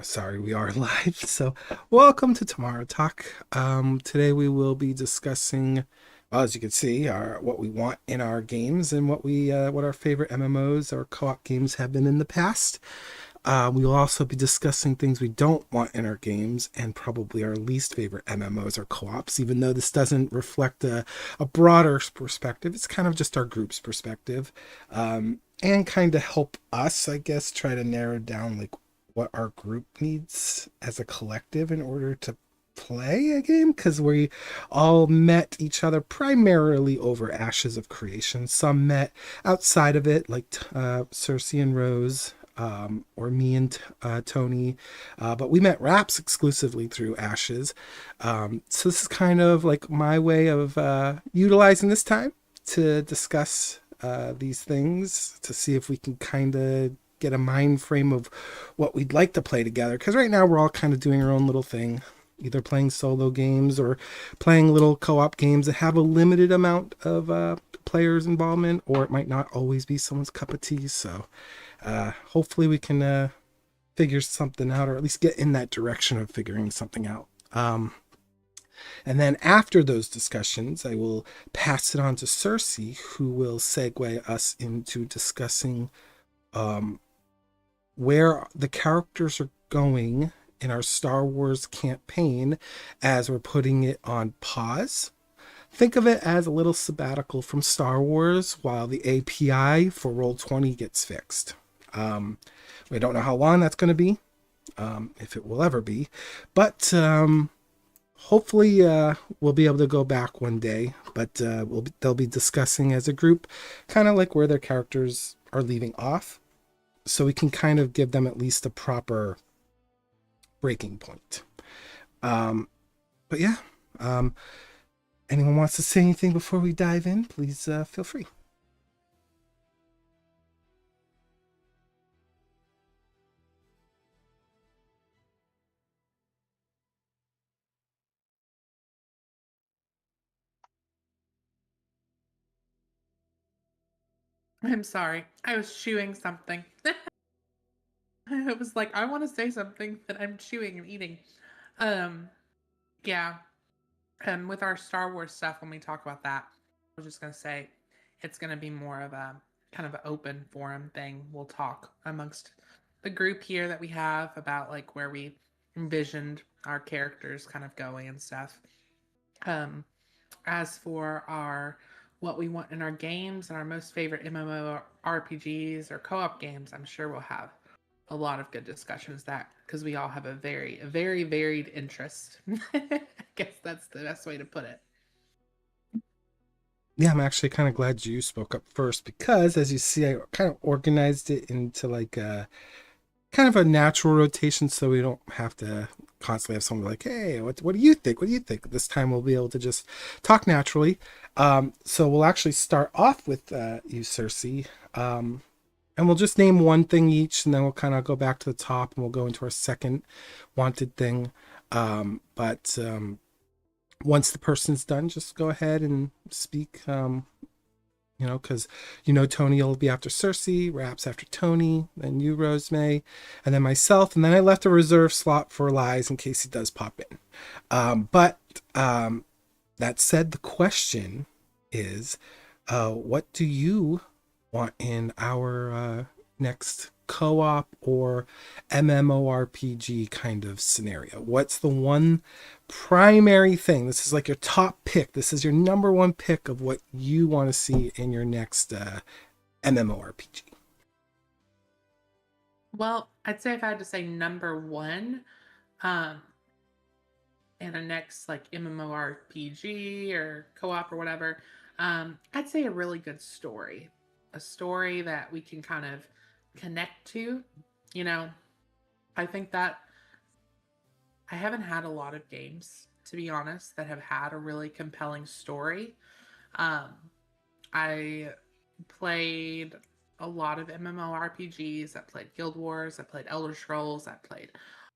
Sorry, we are live. So, welcome to Tomorrow Talk. Today we will be discussing, well, as you can see, what we want in our games and what our favorite MMOs or co-op games have been in the past. We will also be discussing things we don't want in our games and probably our least favorite MMOs or co-ops. Even though this doesn't reflect a broader perspective, it's kind of just our group's perspective, and kind of help us, I guess, try to narrow down like what our group needs as a collective in order to play a game, because we all met each other primarily over Ashes of Creation. Some met outside of it, like Cersei and Rose, or me and Tony, but we met Raps exclusively through Ashes. So this is kind of like my way of utilizing this time to discuss these things, to see if we can kind of get a mind frame of what we'd like to play together, because right now we're all kind of doing our own little thing, either playing solo games or playing little co-op games that have a limited amount of players involvement, or it might not always be someone's cup of tea. So hopefully we can figure something out, or at least get in that direction of figuring something out. And then after those discussions, I will pass it on to Cersei, who will segue us into discussing where the characters are going in our Star Wars campaign as we're putting it on pause. Think of it as a little sabbatical from Star Wars while the API for Roll20 gets fixed. We don't know how long that's going to be, if it will ever be, but hopefully we'll be able to go back one day. But they'll be discussing as a group kind of like where their characters are leaving off, so we can kind of give them at least a proper breaking point. But yeah, anyone wants to say anything before we dive in, please feel free. I'm sorry. I was chewing something. I was like, I want to say something, but I'm chewing and eating. Um, yeah. And with our Star Wars stuff, when we talk about that, I was just gonna say it's gonna be more of a kind of an open forum thing. We'll talk amongst the group here that we have about like where we envisioned our characters kind of going and stuff. Um, as for our what we want in our games and our most favorite MMORPGs or co-op games, I'm sure we'll have a lot of good discussions that because we all have a very varied interest. I guess that's the best way to put it. Yeah, I'm actually kind of glad you spoke up first, because as you see, I kind of organized it into like a kind of a natural rotation, so we don't have to constantly have someone like, hey, what do you think? What do you think? This time we'll be able to just talk naturally. So we'll actually start off with you, Cersei. And we'll just name one thing each, and then we'll kind of go back to the top and we'll go into our second wanted thing. But once the person's done, just go ahead and speak. Because Tony will be after Cersei, Raps after Tony, then you, Rosemae, and then myself, and then I left a reserve slot for Lies in case he does pop in. But that said, the question is, what do you want in our next co-op or MMORPG kind of scenario? What's the one primary thing? This is like your top pick. This is your number one pick of what you want to see in your next MMORPG. Well, I'd say if I had to say number one, um, in a next like MMORPG or co-op or whatever, I'd say a really good story. A story that we can kind of connect to. You know, I think that I haven't had a lot of games, to be honest, that have had a really compelling story. Um, I played a lot of MMORPGs. I played Guild Wars. I played Elder Scrolls. I played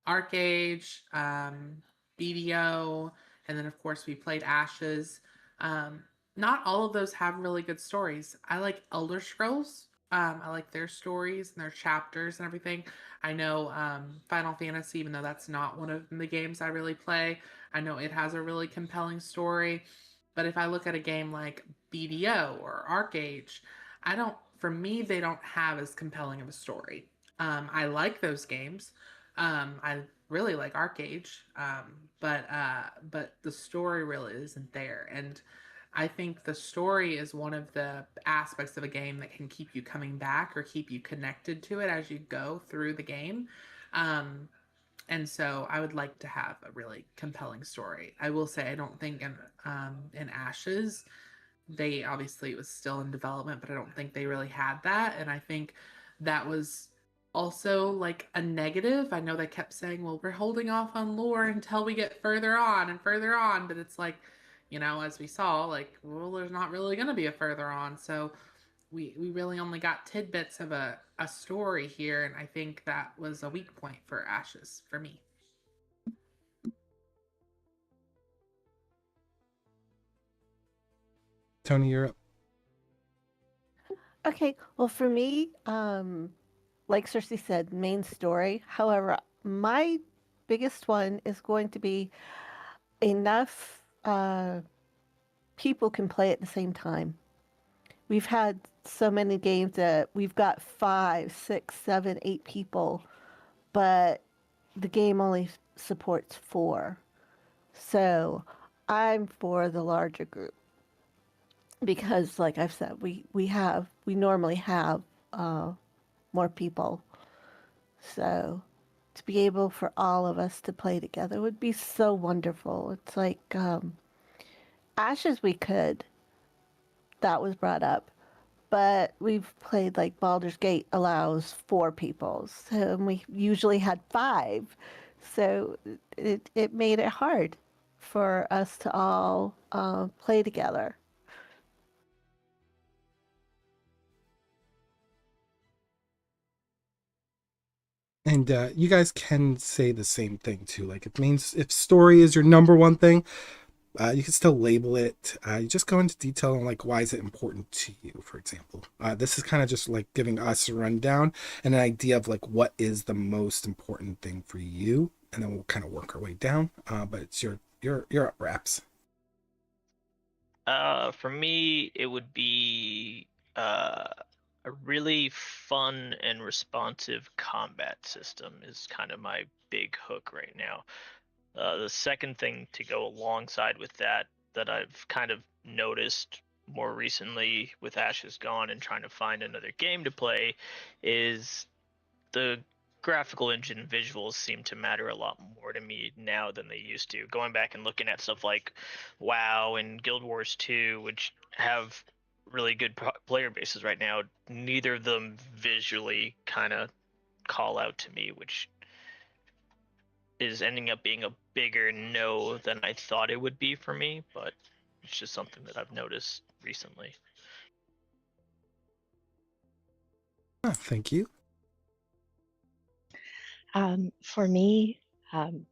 Arcade, BDO, and then of course we played Ashes. Um, Not all of those have really good stories. I like Elder Scrolls. I like their stories and their chapters and everything. I know Final Fantasy, even though that's not one of the games I really play, I know it has a really compelling story. But if I look at a game like BDO or ArcAge, for me, they don't have as compelling of a story. I like those games. I really like ArcAge, but the story really isn't there. And I think the story is one of the aspects of a game that can keep you coming back or keep you connected to it as you go through the game. Um, and so I would like to have a really compelling story. I will say I don't think in Ashes they obviously it was still in development, but I don't think they really had that. And I think that was also like a negative. I know they kept saying, well, we're holding off on lore until we get further on and further on, but it's like, as we saw, like, well, there's not really going to be a further on. So we really only got tidbits of a story here. And I think that was a weak point for Ashes for me. Tony, you're up. Okay, well, for me, like Cersei said, main story. However, my biggest one is going to be enough people can play at the same time. We've had so many games that we've got 5, 6, 7, 8 people, but the game only supports 4. So I'm for the larger group because, like I've said, we normally have uh, more people. So to be able for all of us to play together would be so wonderful. It's like Ashes we could, that was brought up. But we've played like Baldur's Gate allows 4 people. So and we usually had 5. So it made it hard for us to all play together. And you guys can say the same thing too. Like it means if story is your number one thing, you can still label it. You just go into detail on like why is it important to you, for example. This is kind of just like giving us a rundown and an idea of like what is the most important thing for you, and then we'll kind of work our way down. But it's your up, Raps. For me, it would be a really fun and responsive combat system is kind of my big hook right now. The second thing to go alongside with that I've kind of noticed more recently with Ashes Gone and trying to find another game to play is the graphical engine visuals seem to matter a lot more to me now than they used to. Going back and looking at stuff like WoW and Guild Wars 2, which have really good player bases right now, neither of them visually kind of call out to me, which is ending up being a bigger no than I thought it would be for me, but it's just something that I've noticed recently. Thank you. For me,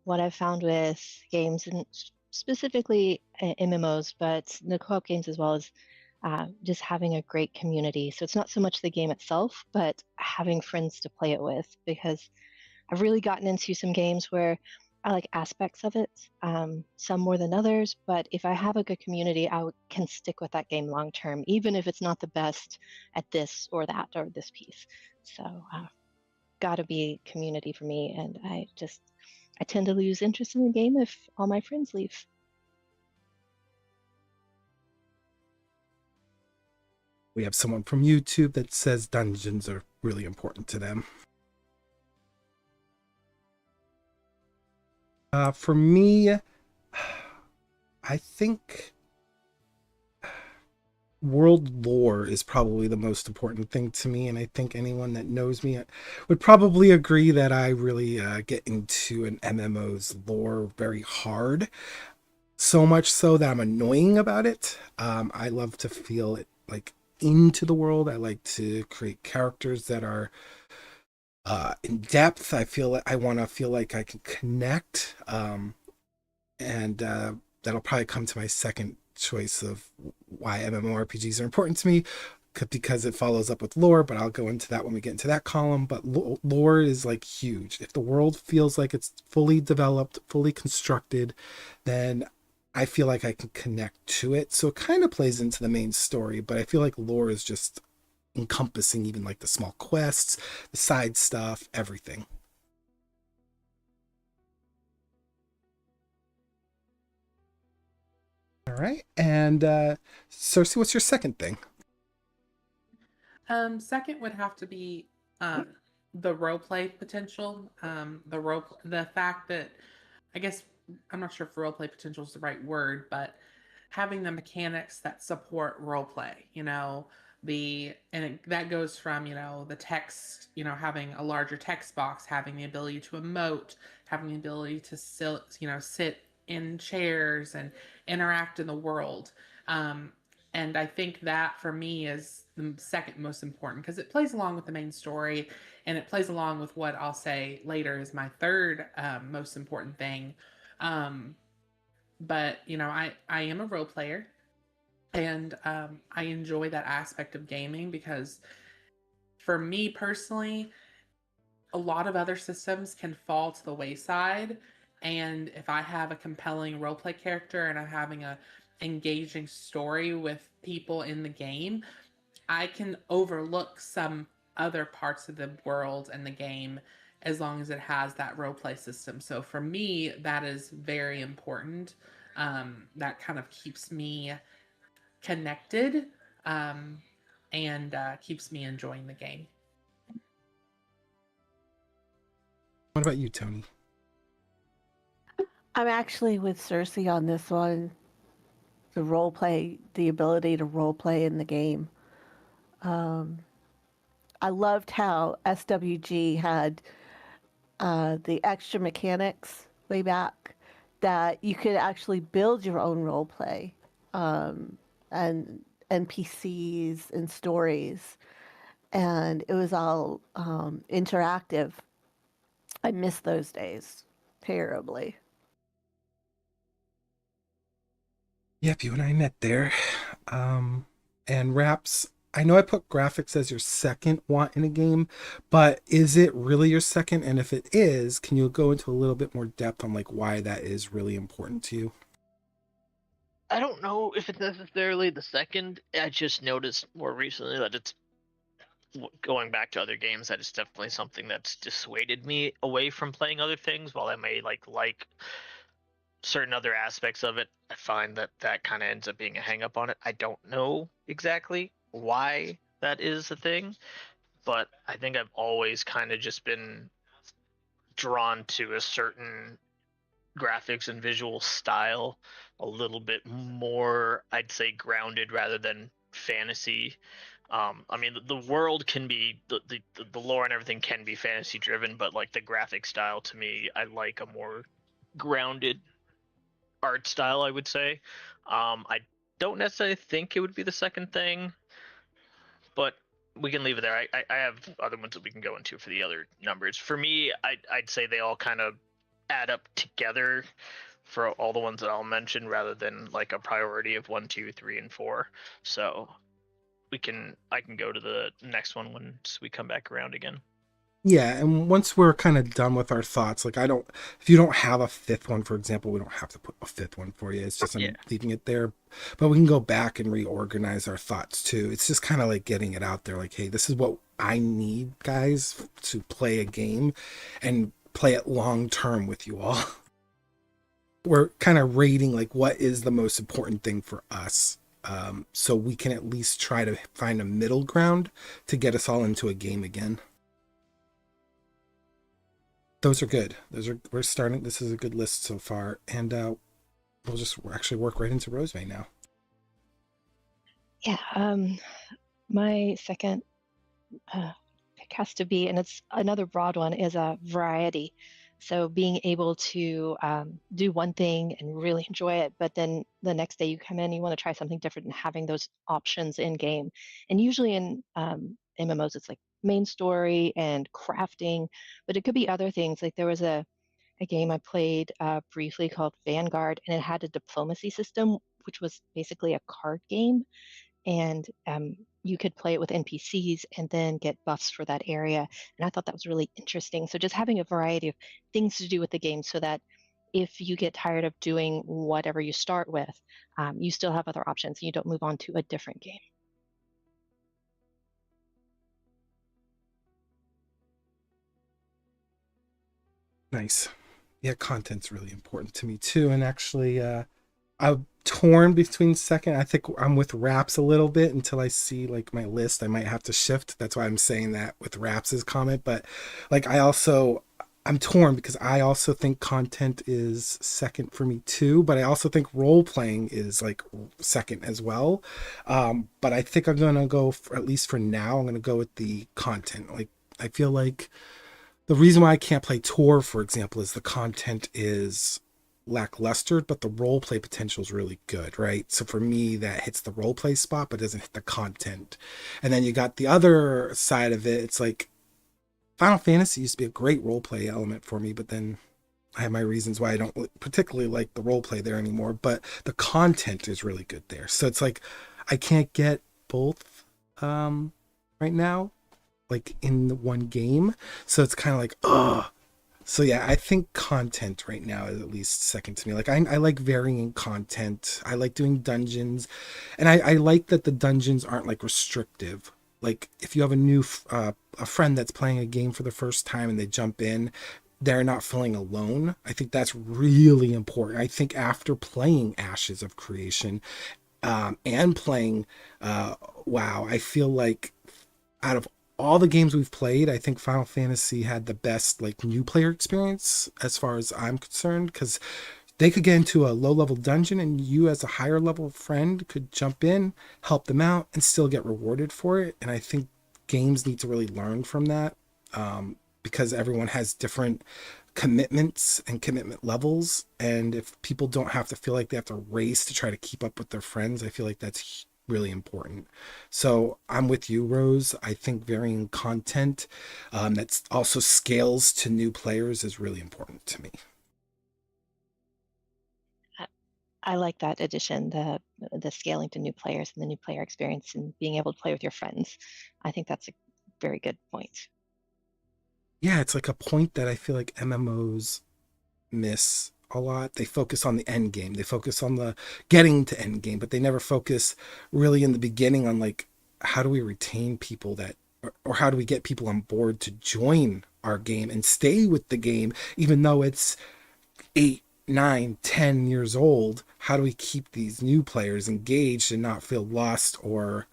what I've found with games, and specifically MMOs, but the co-op games as well, is just having a great community. So it's not so much the game itself, but having friends to play it with, because I've really gotten into some games where I like aspects of it, some more than others, but if I have a good community, can stick with that game long term, even if it's not the best at this or that or this piece. So gotta be community for me, and I tend to lose interest in the game if all my friends leave. We have someone from YouTube that says dungeons are really important to them. For me, I think world lore is probably the most important thing to me, and I think anyone that knows me would probably agree that I really get into an MMO's lore very hard, so much so that I'm annoying about it. I love to feel it like into the world. I like to create characters that are in depth. I feel like I want to feel like I can connect, and that'll probably come to my second choice of why MMORPGs are important to me. because it follows up with lore, but I'll go into that when we get into that column. But lore is like huge. If the world feels like it's fully developed, fully constructed, then I feel like I can connect to it. So it kind of plays into the main story, but I feel like lore is just encompassing even like the small quests, the side stuff, everything. All right. And Cersei, what's your second thing? Second would have to be the role play potential. The fact that I guess I'm not sure if role play potential is the right word, but having the mechanics that support role play, that goes from, the text, having a larger text box, having the ability to emote, having the ability to sit in chairs and interact in the world. And I think that for me is the second most important because it plays along with the main story and it plays along with what I'll say later is my third most important thing. Um, but I am a role player and I enjoy that aspect of gaming because for me personally, a lot of other systems can fall to the wayside. And if I have a compelling roleplay character and I'm having a engaging story with people in the game, I can overlook some other parts of the world and the game as long as it has that roleplay system. So for me, that is very important. That kind of keeps me connected and keeps me enjoying the game. What about you, Tony? I'm actually with Cersei on this one. The role play, the ability to role play in the game. Um, I loved how SWG had the extra mechanics way back that you could actually build your own role play and NPCs and stories, and it was all interactive. I miss those days terribly. Yep, you and I met there. And Raps, I know I put graphics as your second want in a game, but is it really your second? And if it is, can you go into a little bit more depth on like why that is really important to you? I don't know if it's necessarily the second. I just noticed more recently that it's going back to other games. That is definitely something that's dissuaded me away from playing other things. While I may like certain other aspects of it, I find that kind of ends up being a hang up on it. I don't know exactly why that is a thing, but I think I've always kind of just been drawn to a certain graphics and visual style, a little bit more, I'd say, grounded rather than fantasy. I mean, the world can be the lore and everything can be fantasy driven, but like the graphic style to me, I like a more grounded art style, I would say. I don't necessarily think it would be the second thing, but we can leave it there. I have other ones that we can go into for the other numbers. For me, I'd say they all kind of add up together for all the ones that I'll mention rather than like a priority of 1, 2, 3, and 4. So I can go to the next one once we come back around again. Yeah, and once we're kind of done with our thoughts, like if you don't have a fifth one, for example, we don't have to put a fifth one for you. It's just Yeah. I'm leaving it there, but we can go back and reorganize our thoughts too. It's just kind of like getting it out there, like, hey, this is what I need, guys, to play a game and play it long term with you all. We're kind of rating like what is the most important thing for us. So we can at least try to find a middle ground to get us all into a game again. Those are good. We're starting. This is a good list so far, and we'll just actually work right into Rosemae now. Yeah, my second pick has to be, and it's another broad one, is a variety. So being able to do one thing and really enjoy it, but then the next day you come in, you want to try something different, and having those options in game. And usually in MMOs, it's like main story and crafting, but it could be other things. Like there was a game I played briefly called Vanguard, and it had a diplomacy system, which was basically a card game. And you could play it with NPCs and then get buffs for that area. And I thought that was really interesting. So just having a variety of things to do with the game so that if you get tired of doing whatever you start with, you still have other options and you don't move on to a different game. Nice. Yeah, content's really important to me too. And actually, I'm torn between second. I think I'm with Raps a little bit until I see like my list. I might have to shift. That's why I'm saying that with Raps's comment. But like, I'm torn because I also think content is second for me too. But I also think role playing is like second as well. But I think I'm gonna go for, at least for now, I'm gonna go with the content. Like, I feel like the reason why I can't play Tor, for example, is the content is lackluster, but the role play potential is really good, right? So for me, that hits the role play spot, but doesn't hit the content. And then you got the other side of it. It's like Final Fantasy used to be a great role play element for me, but then I have my reasons why I don't particularly like the role play there anymore. But the content is really good there. So it's like I can't get both right now, like in the one game. So it's kind of like, ugh. So yeah, I think content right now is at least second to me. Like I like varying content. I like doing dungeons, and I like that the dungeons aren't like restrictive. Like if you have a friend that's playing a game for the first time and they jump in, they're not feeling alone. I think that's really important. I think after playing Ashes of Creation, and playing WoW, I feel like out of all the games we've played, I think Final Fantasy had the best like new player experience as far as I'm concerned, because they could get into a low level dungeon and you as a higher level friend could jump in, help them out, and still get rewarded for it. And I think games need to really learn from that, because everyone has different commitments and commitment levels. And if people don't have to feel like they have to race to try to keep up with their friends, I feel like that's really important. So I'm with you, Rose. I think varying content that also scales to new players is really important to me. I like that addition, the scaling to new players and the new player experience and being able to play with your friends. I think that's a very good point. Yeah, it's like a point that I feel like MMOs miss a lot. They focus on the end game. They focus on the getting to end game, but they never focus really in the beginning on like how do we retain people that or how do we get people on board to join our game and stay with the game even though it's 8, 9, 10 years old. How do we keep these new players engaged and not feel lost or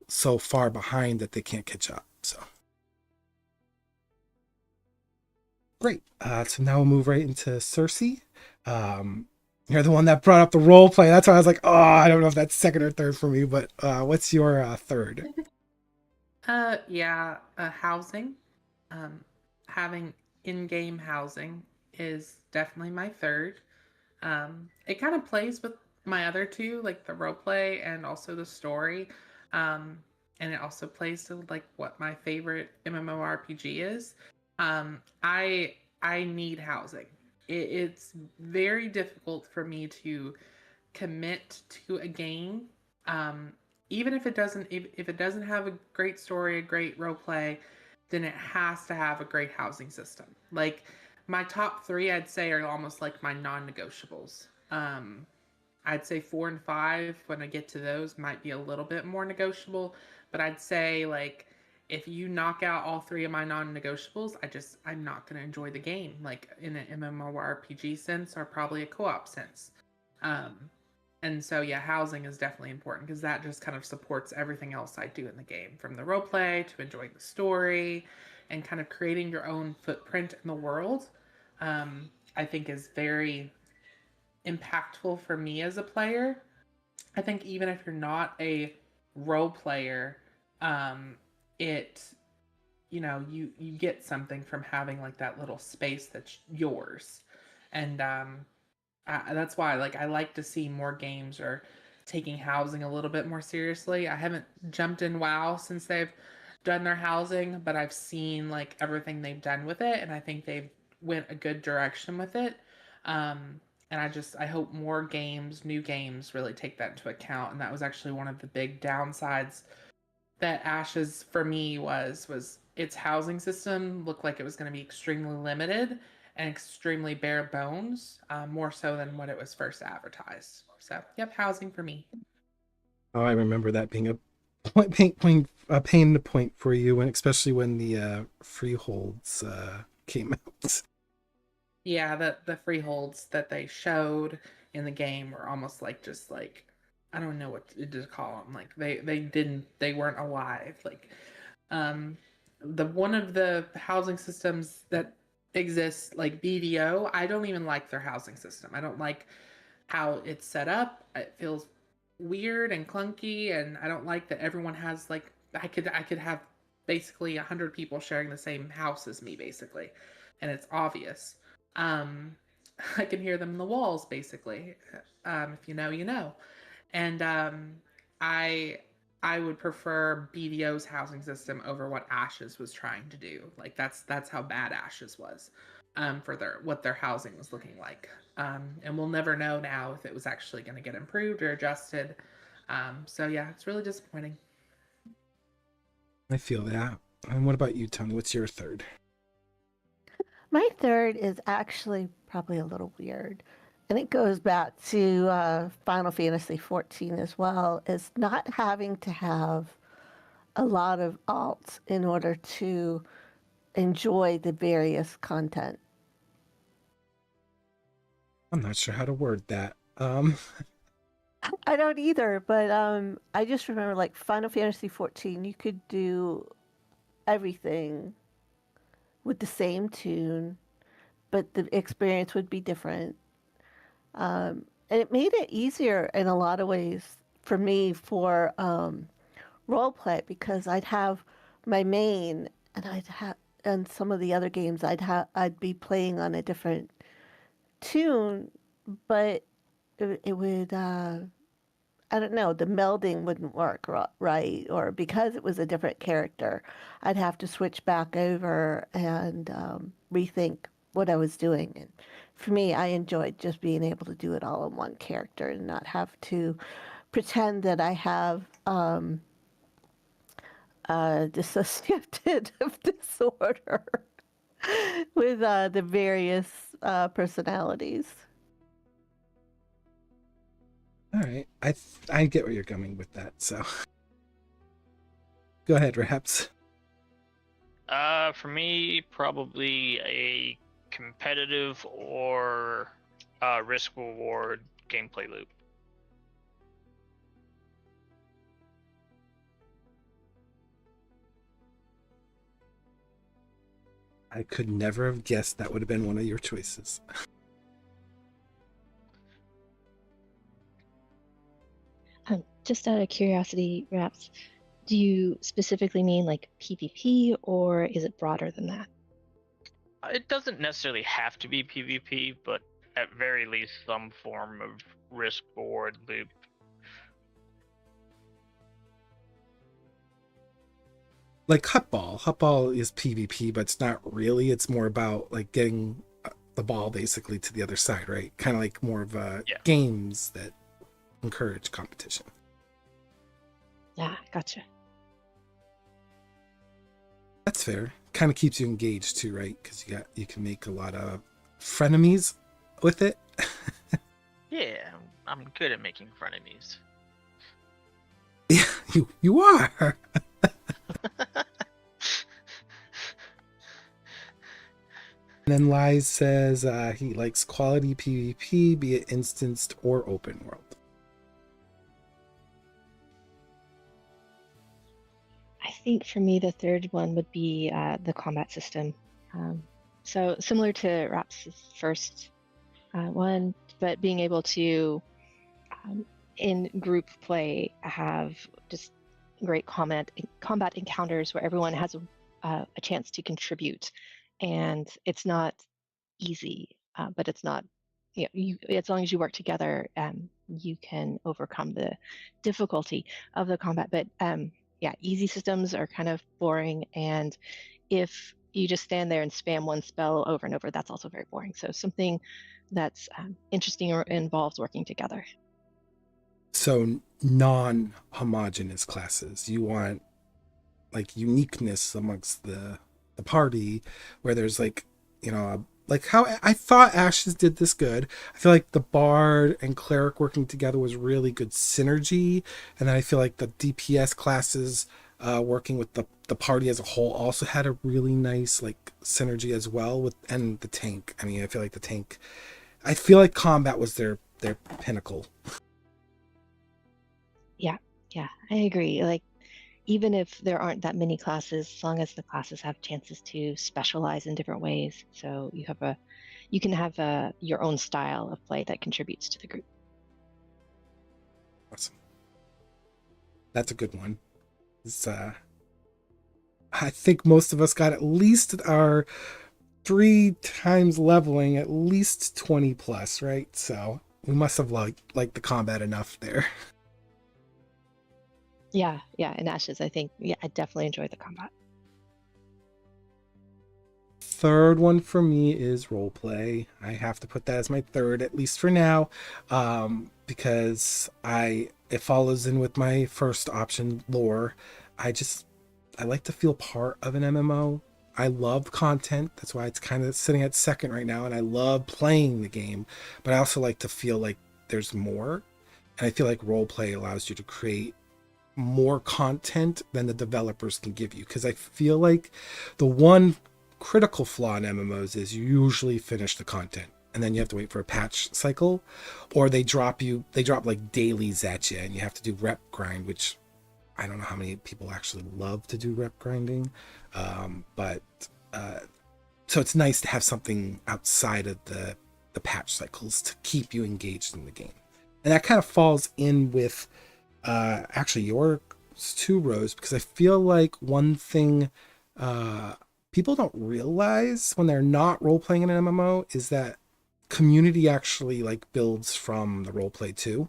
so far behind that they can't catch up? So great. So now we'll move right into Cersei. You're the one that brought up the role play. That's why I was like, oh, I don't know if that's second or third for me, but what's your third? Yeah, housing. Having in-game housing is definitely my third. It kind of plays with my other two, like the role play and also the story. Um, and it also plays to like what my favorite MMORPG is. I need housing. It's very difficult for me to commit to a game, um, even if it doesn't have a great story, a great role play, then it has to have a great housing system. Like my top three, I'd say, are almost like my non-negotiables. I'd say 4 and 5, when I get to those, might be a little bit more negotiable, but I'd say like if you knock out all three of my non-negotiables, I'm not gonna enjoy the game, like in an MMORPG sense or probably a co-op sense. Um, and so yeah, housing is definitely important because that just kind of supports everything else I do in the game, from the role play to enjoying the story and kind of creating your own footprint in the world. I think is very impactful for me as a player. I think even if you're not a role player, it you get something from having like that little space that's yours, and that's why like I like to see more games or taking housing a little bit more seriously. I haven't jumped in WoW since they've done their housing, but I've seen like everything they've done with it, and I think they've went a good direction with it. And I hope more games, new games, really take that into account. And that was actually one of the big downsides that Ashes for me was its housing system looked like it was going to be extremely limited and extremely bare bones, more so than what it was first advertised. So, yep, housing for me. Oh, I remember that being a pain in the point for you, and especially when the freeholds came out. Yeah, the freeholds that they showed in the game were almost like just like I don't know what to call them. Like they weren't alive. Like um the one of the housing systems that exists like BDO, I don't even like their housing system. I don't like how it's set up. It feels weird and clunky, and I don't like that everyone has like I could have basically 100 people sharing the same house as me basically, and it's obvious. Um, I can hear them in the walls basically. If you know, you know. And I I would prefer BDO's housing system over what Ashes was trying to do. Like that's how bad Ashes was, for their what their housing was looking like. And we'll never know now if it was actually going to get improved or adjusted. So yeah, it's really disappointing. I feel that. And what about you, Tony? What's your third? My third is actually probably a little weird. And it goes back to Final Fantasy XIV as well, is not having to have a lot of alts in order to enjoy the various content. I'm not sure how to word that. I don't either, but I just remember like Final Fantasy XIV, you could do everything with the same tune, but the experience would be different. And it made it easier in a lot of ways for me for role play because I'd have my main and I'd have and some of the other games I'd be playing on a different tune, but it would I don't know, the melding wouldn't work right, or because it was a different character, I'd have to switch back over and rethink what I was doing. And for me, I enjoyed just being able to do it all in one character and not have to pretend that I have dissociative disorder with the various personalities. All right, I get where you're going with that. So, go ahead, Raps. For me, probably a competitive or risk reward gameplay loop. I could never have guessed that would have been one of your choices. Just out of curiosity, Raps, do you specifically mean like PvP or is it broader than that? It doesn't necessarily have to be PvP, but at very least some form of risk reward loop. Like Hutball is PvP, but it's not really. It's more about like getting the ball basically to the other side, right? Kind of like more of games that encourage competition. Yeah, gotcha. That's fair. Kind of keeps you engaged too, right? Because you can make a lot of frenemies with it. Yeah, I'm good at making frenemies. Yeah, you are. And then Lies says he likes quality PvP, be it instanced or open world. I think for me, the third one would be the combat system. So similar to Raps' first one, but being able to, in group play, have just great combat encounters where everyone has a chance to contribute. And it's not easy, but it's not, as long as you work together, you can overcome the difficulty of the combat. But yeah, easy systems are kind of boring. And if you just stand there and spam one spell over and over, that's also very boring. So something that's interesting or involves working together. So non-homogeneous classes. You want like uniqueness amongst the party, where there's like, like how I thought Ashes did this good. I feel like the bard and cleric working together was really good synergy, and then I feel like the DPS classes working with the party as a whole also had a really nice like synergy as well with, and the tank. I mean, I feel like the tank. I feel like combat was their pinnacle. Yeah, yeah, I agree. Like, even if there aren't that many classes, as long as the classes have chances to specialize in different ways, so you can have your own style of play that contributes to the group. Awesome. That's a good one. It's, I think most of us got at least our 3 times leveling, at least 20 plus, right? So we must have liked the combat enough there. Yeah, yeah. In Ashes, I think, yeah, I definitely enjoyed the combat. Third one for me is roleplay. I have to put that as my third, at least for now, because it follows in with my first option, lore. I like to feel part of an MMO. I love content. That's why it's kind of sitting at second right now, and I love playing the game. But I also like to feel like there's more, and I feel like roleplay allows you to create more content than the developers can give you. Because I feel like the one critical flaw in MMOs is you usually finish the content and then you have to wait for a patch cycle, or they drop like dailies at you and you have to do rep grind, which I don't know how many people actually love to do rep grinding. But so it's nice to have something outside of the patch cycles to keep you engaged in the game. And that kind of falls in with actually yours too, Rose, because I feel like one thing people don't realize when they're not role playing in an MMO is that community actually like builds from the role play too,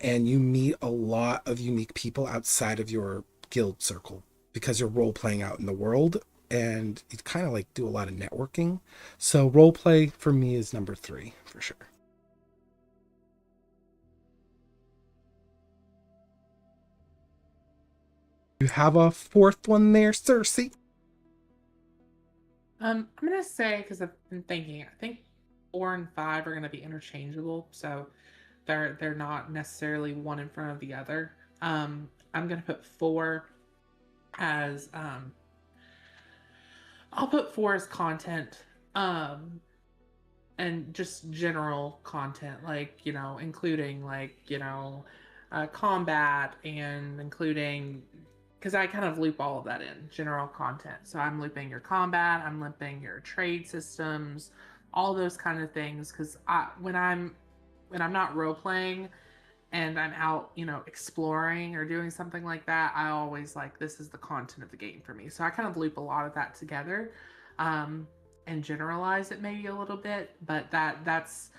and you meet a lot of unique people outside of your guild circle because you're role playing out in the world, and you kind of like do a lot of networking. So role play for me is number 3 for sure. You have a fourth one there, Cersei? I'm gonna say, because I've been thinking, I think 4 and 5 are gonna be interchangeable, so they're not necessarily one in front of the other. I'm gonna put 4 as I'll put 4 as content, and just general content, like, including like, combat, and including, because I kind of loop all of that in general content. So I'm looping your combat, I'm looping your trade systems, all those kind of things. Because when I'm not role playing and I'm out, exploring or doing something like that, I always like, this is the content of the game for me. So I kind of loop a lot of that together, um, and generalize it maybe a little bit. But that's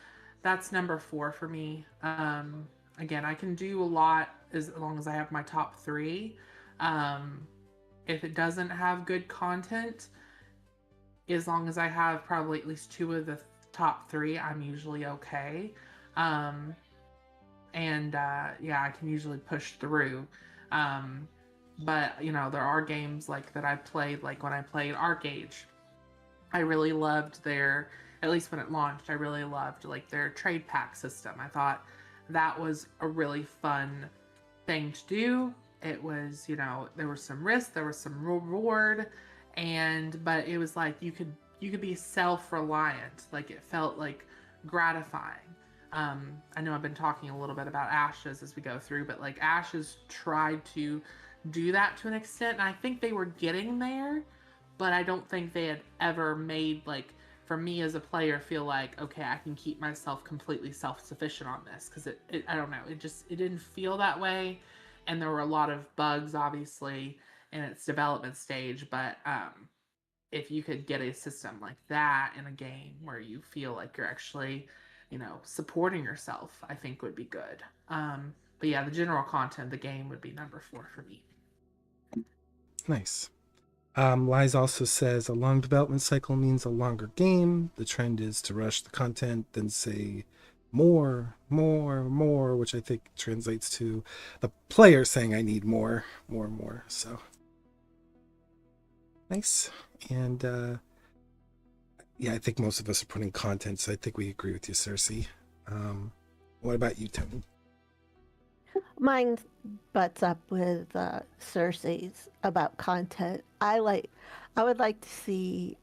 number 4 for me. Again, I can do a lot as long as I have my top 3. Um, if it doesn't have good content, as long as I have probably at least 2 of the top 3, I'm usually okay. Um, and yeah, I can usually push through. Um, but there are games like that I played, like when I played Arcade. I really loved their, at least when it launched, I really loved like their trade pack system. I thought that was a really fun thing to do. It was, there was some risk, there was some reward, but it was like you could be self-reliant. Like it felt like gratifying. I know I've been talking a little bit about Ashes as we go through, but like Ashes tried to do that to an extent, and I think they were getting there, but I don't think they had ever made, like, for me as a player, feel like, okay, I can keep myself completely self-sufficient on this, because I don't know, it didn't feel that way, and there were a lot of bugs obviously in its development stage. But if you could get a system like that in a game where you feel like you're actually, supporting yourself, I think would be good. But yeah, the general content of the game would be number 4 for me. Nice. Lies also says a long development cycle means a longer game. The trend is to rush the content, then say more, more, more, which I think translates to the player saying I need more, more, more. So Nice. And yeah, I think most of us are putting content, so I think we agree with you, Cersei. What about you, Tony? Mine butts up with Cersei's about content. I would like to see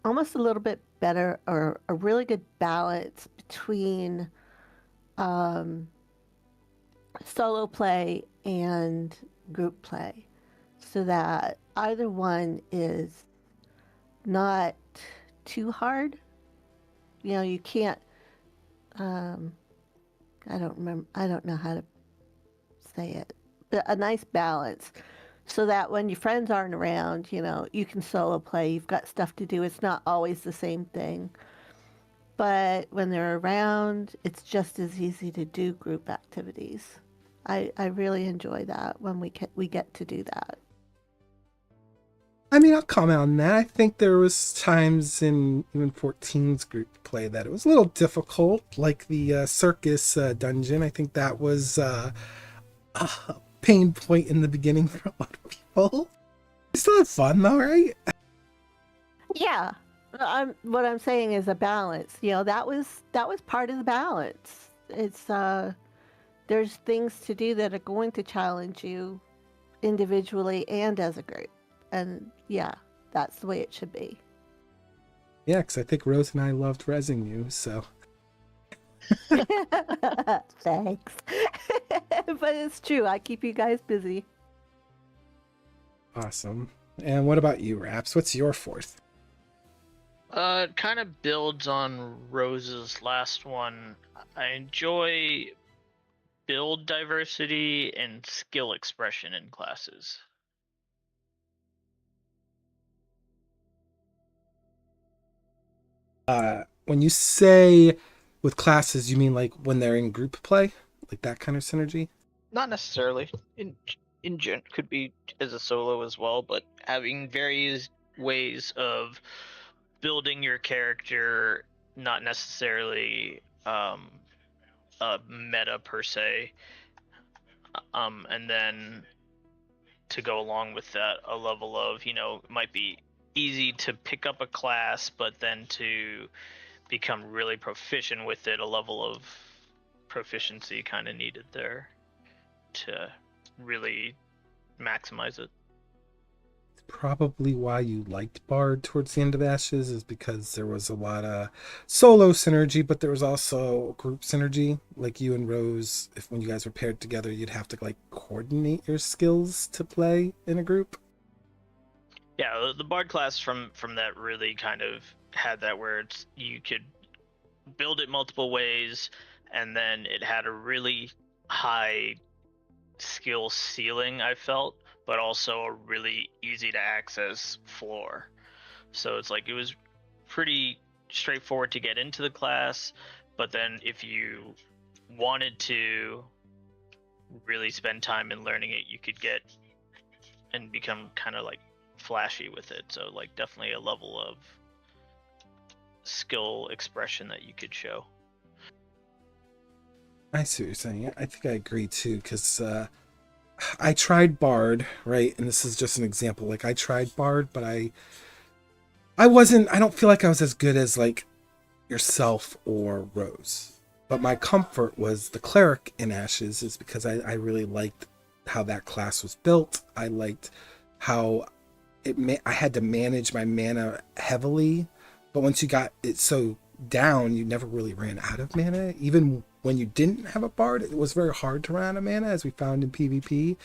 almost a little bit better or a really good balance between um, solo play and group play, so that either one is not too hard. You know, you can't. Um, I don't remember. I don't know how to say it. But a nice balance, so that when your friends aren't around, you know, you can solo play. You've got stuff to do. It's not always the same thing. But when they're around, it's just as easy to do group activities. I really enjoy that when we get to do that. I mean, I'll comment on that. I think there was times in even 14's group play that it was a little difficult, like the circus dungeon. I think that was a pain point in the beginning for a lot of people. We still had fun though, right? Yeah. What I'm saying is a balance. You know, that was part of the balance. It's there's things to do that are going to challenge you individually and as a group. And yeah, that's the way it should be. Yeah, because I think Rose and I loved resing you, so. Thanks. But it's true. I keep you guys busy. Awesome. And what about you, Raps? What's your fourth? Kind of builds on Rose's last one. I enjoy build diversity and skill expression in classes. When you say with classes, you mean like when they're in group play? Like that kind of synergy? Not necessarily. Could be as a solo as well, but having various ways of building your character, not necessarily a meta per se, and then to go along with that, a level of, might be easy to pick up a class, but then to become really proficient with it, a level of proficiency kind of needed there to really maximize it. Probably why you liked Bard towards the end of Ashes is because there was a lot of solo synergy, but there was also group synergy. Like you and Rose, if when you guys were paired together, you'd have to like coordinate your skills to play in a group. Yeah, the Bard class from that really kind of had that where you could build it multiple ways, and then it had a really high skill ceiling, I felt, but also a really easy to access floor. So it's like it was pretty straightforward to get into the class, but then if you wanted to really spend time in learning it, you could get and become kind of like flashy with it. So like definitely a level of skill expression that you could show. I see what you're saying. I think I agree too, because I tried Bard, right? And this is just an example. Like I tried Bard, but I don't feel like I was as good as like yourself or Rose. But my comfort was the cleric in Ashes is because I really liked how that class was built. I liked how I had to manage my mana heavily, but once you got it so down, you never really ran out of mana. Even when you didn't have a bard, it was very hard to run out of mana, as we found in PvP.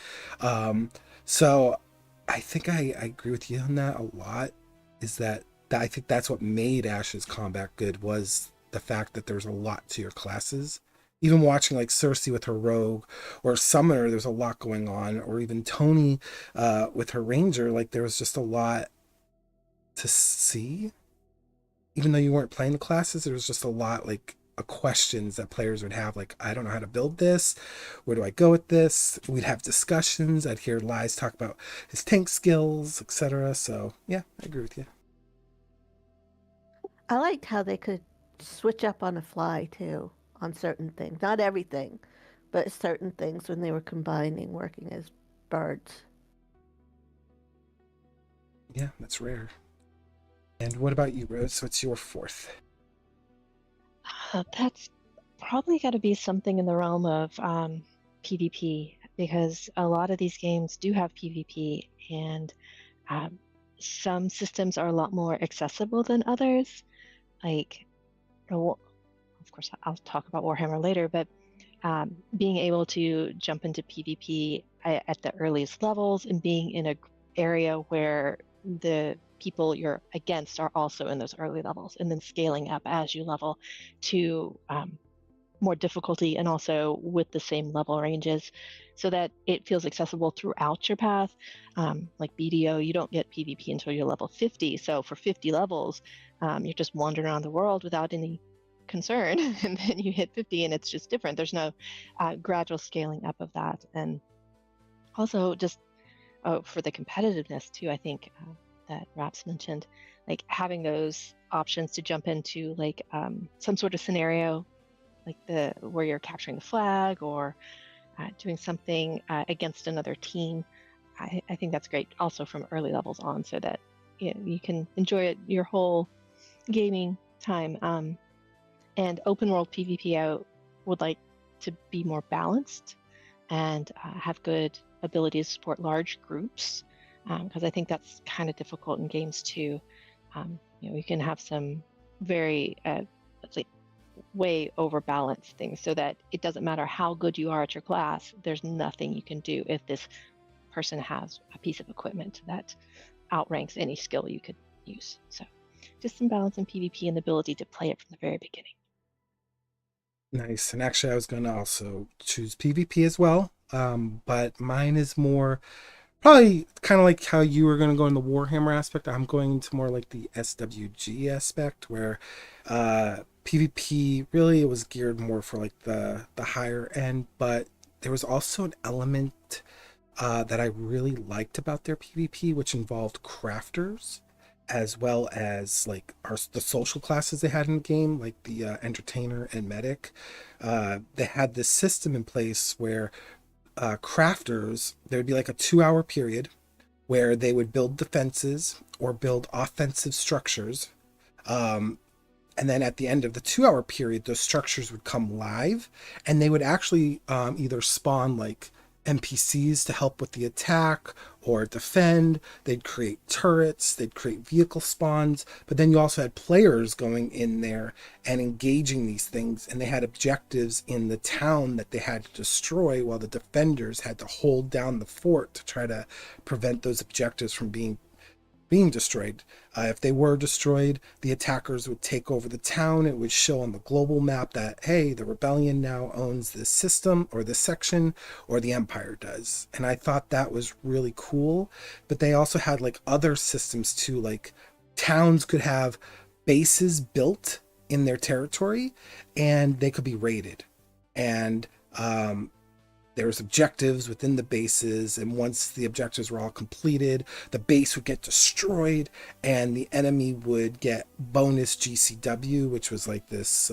So I think I agree with you on that a lot. Is that I think that's what made Ash's combat good, was the fact that there's a lot to your classes. Even watching like Cersei with her rogue or summoner, there's a lot going on, or even Tony with her ranger, like there was just a lot to see. Even though you weren't playing the classes, there was just a lot like questions that players would have, like I don't know how to build this, where do I go with this. We'd have discussions. I'd hear Lies talk about his tank skills, etc. So yeah, I agree with you. I liked how they could switch up on the fly too on certain things. Not everything, but certain things when they were combining working as birds. Yeah, that's rare. And what about you, Rose? What's your fourth? That's probably got to be something in the realm of PvP, because a lot of these games do have PvP, and um, some systems are a lot more accessible than others. Like, of course, I'll talk about Warhammer later, but being able to jump into PvP at the earliest levels and being in an area where the people you're against are also in those early levels, and then scaling up as you level to more difficulty and also with the same level ranges so that it feels accessible throughout your path. Like BDO, you don't get PvP until you're level 50. So for 50 levels, you're just wandering around the world without any concern. And then you hit 50 and it's just different. There's no gradual scaling up of that. And also just for the competitiveness too, I think that Raps mentioned, like having those options to jump into like some sort of scenario like where you're capturing the flag or doing something against another team. I think that's great also from early levels on so that you can enjoy it your whole gaming time. And open world PvP I would like to be more balanced and have good ability to support large groups because I think that's kind of difficult in games too. You can have some very let's say way overbalance things so that it doesn't matter how good you are at your class, there's nothing you can do if this person has a piece of equipment that outranks any skill you could use. So just some balance in PvP and the ability to play it from the very beginning. Nice. And actually, I was going to also choose PvP as well. But mine is more probably kind of like how you were going to go in the Warhammer aspect. I'm going into more like the SWG aspect where PvP really it was geared more for like the higher end, but there was also an element that I really liked about their PvP, which involved crafters as well as like the social classes they had in the game, like the entertainer and medic. They had this system in place where crafters, there would be like a 2 hour period where they would build defenses or build offensive structures. And then at the end of the 2 hour period, those structures would come live and they would actually either spawn like NPCs to help with the attack or defend. They'd create turrets, they'd create vehicle spawns, but then you also had players going in there and engaging these things. And they had objectives in the town that they had to destroy while the defenders had to hold down the fort to try to prevent those objectives from being destroyed. If they were destroyed, the attackers would take over the town. It would show on the global map that, hey, the rebellion now owns this system or this section, or the empire does. And I thought that was really cool. But they also had like other systems too, like towns could have bases built in their territory and they could be raided. And there was objectives within the bases, and once the objectives were all completed, the base would get destroyed and the enemy would get bonus GCW, which was like this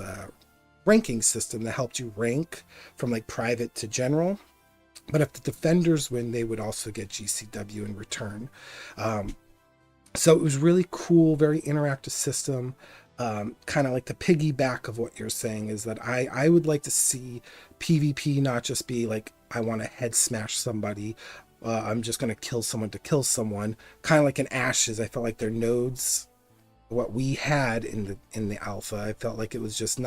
ranking system that helped you rank from like private to general. But if the defenders win, they would also get GCW in return. So it was really cool, very interactive system. Kind of like the piggyback of what you're saying is that I would like to see PvP not just be like I want to head smash somebody, I'm just going to kill someone to kill someone, kind of like in Ashes. I felt like their nodes, what we had in the alpha, I felt like it was just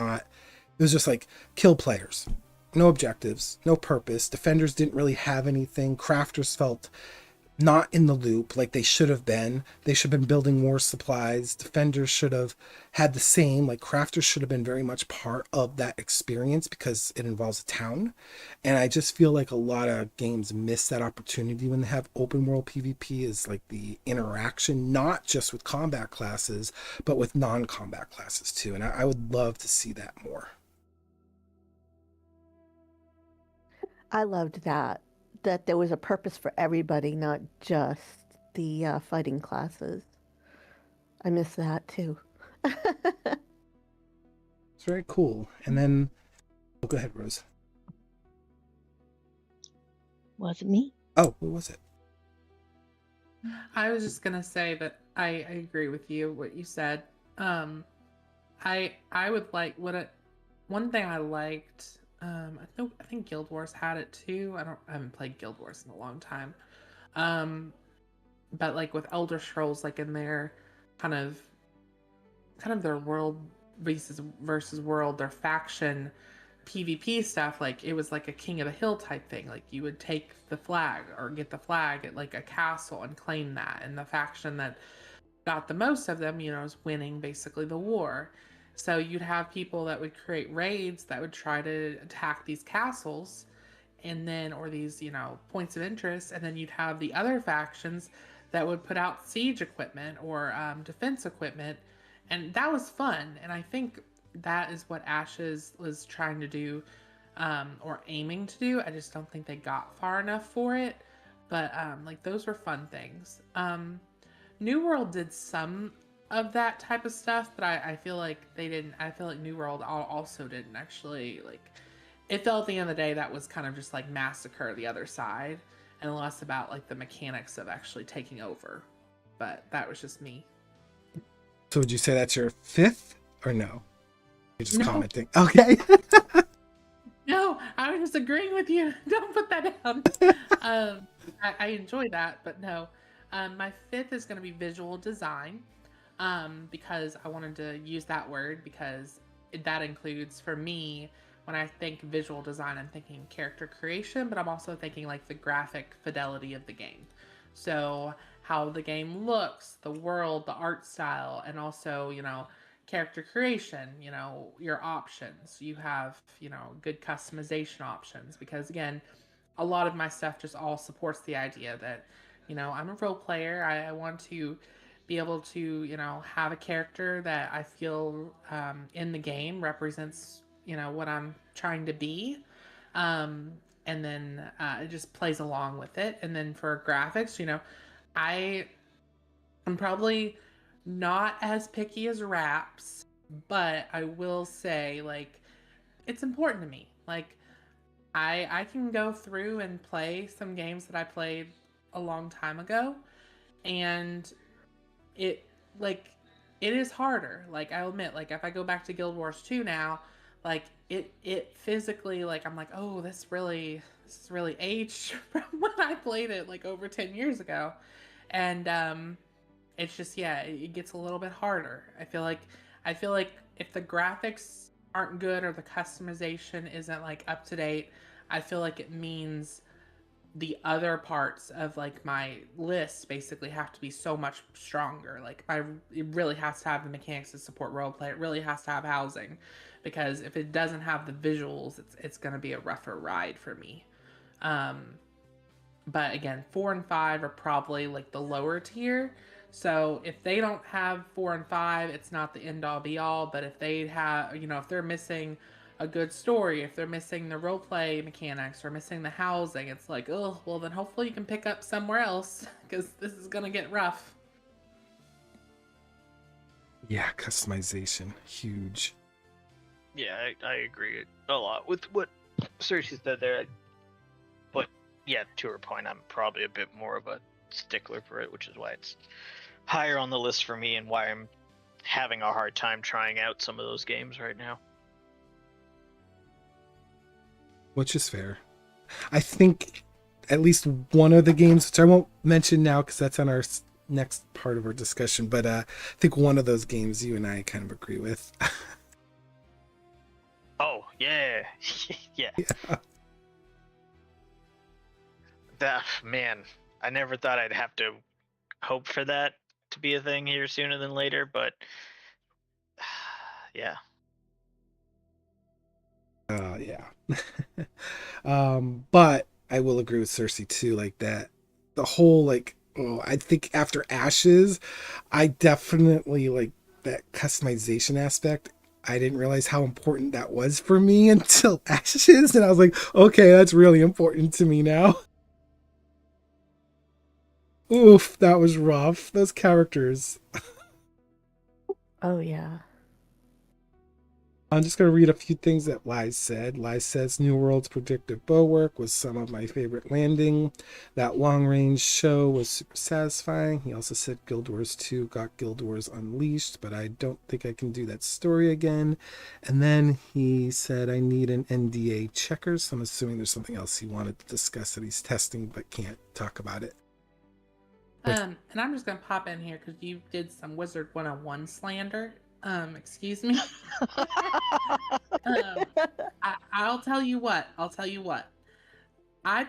like kill players, no objectives, no purpose. Defenders didn't really have anything. Crafters felt not in the loop like they should have been. They should have been building more supplies. Defenders should have had the same. Like crafters should have been very much part of that experience because it involves a town. And I just feel like a lot of games miss that opportunity when they have open world PvP is like the interaction, not just with combat classes, but with non-combat classes too. And I would love to see that more. I loved that there was a purpose for everybody, not just the fighting classes. I miss that too. It's very cool. And then, oh, go ahead, Rose. Was it me? Oh, what was it? I was just gonna say that I agree with you what you said. I would like one thing I liked. I think Guild Wars had it too. I haven't played Guild Wars in a long time. Um, but like with Elder Scrolls, like in their kind of their world versus world, their faction PvP stuff, like it was like a King of the Hill type thing. Like you would take the flag or get the flag at like a castle and claim that, and the faction that got the most of them, is winning basically the war. So you'd have people that would create raids that would try to attack these castles and then, or these, points of interest, and then you'd have the other factions that would put out siege equipment or defense equipment, and that was fun. And I think that is what Ashes was trying to do, or aiming to do. I just don't think they got far enough for it, but like those were fun things. New World did some of that type of stuff, but I feel like they didn't. I feel like New World also didn't actually like. It felt at the end of the day that was kind of just like massacre the other side, and less about like the mechanics of actually taking over. But that was just me. So would you say that's your fifth or no? You're just No. commenting. Okay. No, I was just agreeing with you. Don't put that down. I enjoy that, but no. My fifth is going to be visual design, because I wanted to use that word because that includes, for me, when I think visual design, I'm thinking character creation, but I'm also thinking like the graphic fidelity of the game. So how the game looks, the world, the art style, and also, character creation, your options. You have, good customization options because, again, a lot of my stuff just all supports the idea that, I'm a role player. I want to be able to, have a character that I feel in the game represents, what I'm trying to be. Um, and then it just plays along with it. And then for graphics, I I'm probably not as picky as Raps, but I will say like it's important to me. Like I can go through and play some games that I played a long time ago, and it like it is harder. Like I'll admit, like if I go back to Guild Wars 2 now, like it physically, like I'm like, oh, this is really aged from when I played it like over 10 years ago. And it's just, yeah, it gets a little bit harder. I feel like if the graphics aren't good or the customization isn't like up to date, I feel like it means the other parts of like my list basically have to be so much stronger. Like it really has to have the mechanics to support roleplay. It really has to have housing, because if it doesn't have the visuals, it's going to be a rougher ride for me. Um, but again, 4 and 5 are probably like the lower tier. So if they don't have 4 and 5, it's not the end all be all. But if they have, if they're missing a good story, if they're missing the role play mechanics or missing the housing, it's like, oh, well, then hopefully you can pick up somewhere else because this is going to get rough. Yeah, customization. Huge. Yeah, I agree a lot with what Cersei said there. But yeah, to her point, I'm probably a bit more of a stickler for it, which is why it's higher on the list for me and why I'm having a hard time trying out some of those games right now. Which is fair. I think at least one of the games, which I won't mention now because that's on our next part of our discussion, but I think one of those games you and I kind of agree with. Oh, yeah. Yeah. That, man, I never thought I'd have to hope for that to be a thing here sooner than later, but yeah. Yeah. But I will agree with Cersei too, like that the whole like, oh, I think after Ashes, I definitely like that customization aspect. I didn't realize how important that was for me until Ashes, and I was like, okay, that's really important to me now. Oof, that was rough. Those characters. Oh yeah. I'm just going to read a few things that Lies said. Lies says New World's predictive bow work was some of my favorite landing. That long range show was super satisfying. He also said Guild Wars 2 got Guild Wars Unleashed, but I don't think I can do that story again. And then he said I need an NDA checker, so I'm assuming there's something else he wanted to discuss that he's testing but can't talk about it. And I'm just gonna pop in here because you did some Wizard 101 slander. Excuse me. I'll tell you what. I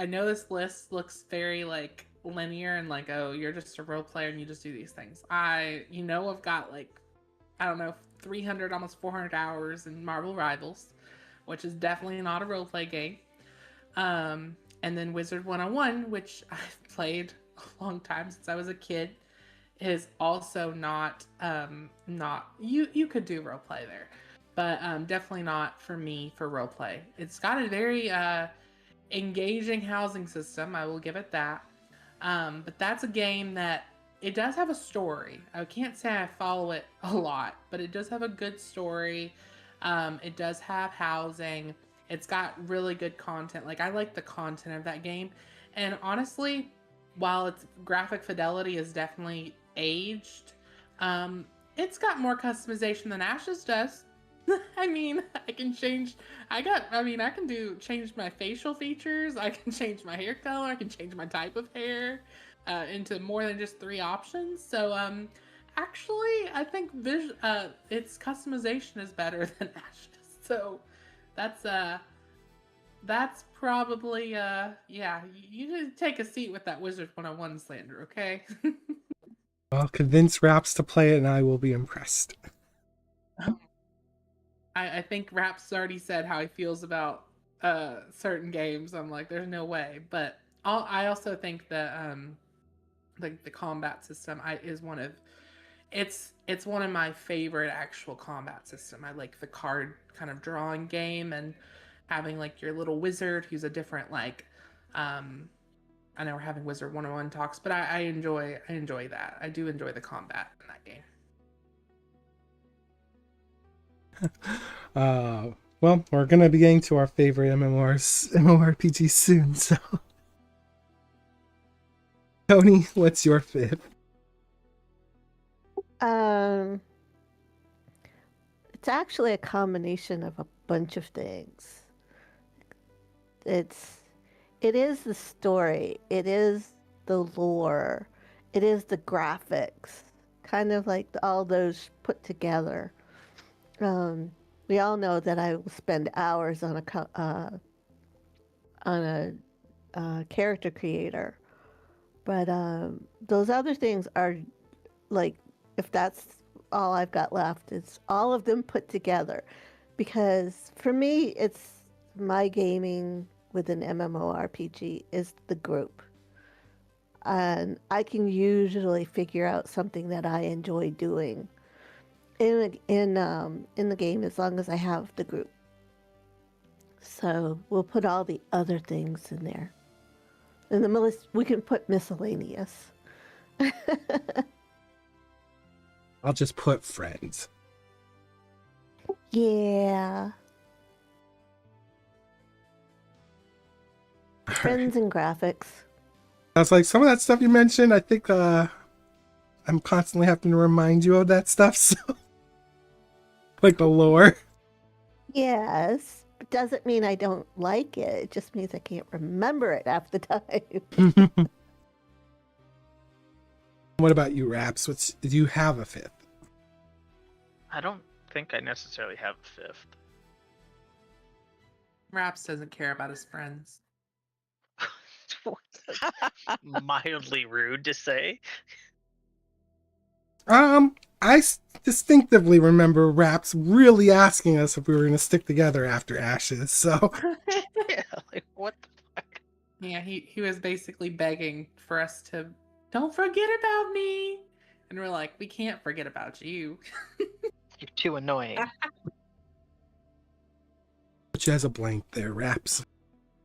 know this list looks very like linear and like, oh, you're just a role player and you just do these things. I've got like, I don't know, 300, almost 400 hours in Marvel Rivals, which is definitely not a role play game. And then Wizard 101, which I've played a long time since I was a kid, is also not you could do role play there, but definitely not for me for role play. It's got a very engaging housing system, I will give it that. But that's a game that it does have a story. I can't say I follow it a lot, but it does have a good story. It does have housing. It's got really good content. Like, I like the content of that game. And honestly, while its graphic fidelity is definitely aged, it's got more customization than Ash's does. I mean, I can change my facial features, I can change my hair color, I can change my type of hair into more than just 3 options. So actually I think its customization is better than Ash's. So that's probably yeah, you just take a seat with that Wizard 101 slander, okay? Well, convince Raps to play it and I will be impressed. I think Rhapsoddy said how he feels about certain games. I'm like, there's no way. But I also think that like the combat system is it's one of my favorite actual combat system. I like the card kind of drawing game and having like your little wizard who's a different like I know we're having Wizard 101 talks, but I enjoy that. I do enjoy the combat in that game. Well, we're gonna be getting to our favorite MMORPG soon, so Tony, what's your fifth? It's actually a combination of a bunch of things. It is the story, it is the lore, it is the graphics, kind of like all those put together. We all know that I will spend hours on a character creator, but those other things are like, if that's all I've got left, it's all of them put together. Because for me, it's my gaming with an MMORPG is the group, and I can usually figure out something that I enjoy doing in the game as long as I have the group. So we'll put all the other things in there. In the list, we can put miscellaneous. I'll just put friends. Yeah. Friends and graphics. I was like, some of that stuff you mentioned, I think I'm constantly having to remind you of that stuff, so like the lore. Yes. It doesn't mean I don't like it. It just means I can't remember it half the time. What about you, Raps? Do you have a fifth? I don't think I necessarily have a fifth. Raps doesn't care about his friends. Mildly rude to say. I distinctly remember Raps really asking us if we were going to stick together after Ashes, so... Yeah, like, what the fuck? Yeah, he was basically begging for us to, don't forget about me. And we're like, we can't forget about you. You're too annoying. But you has a blank there, Raps.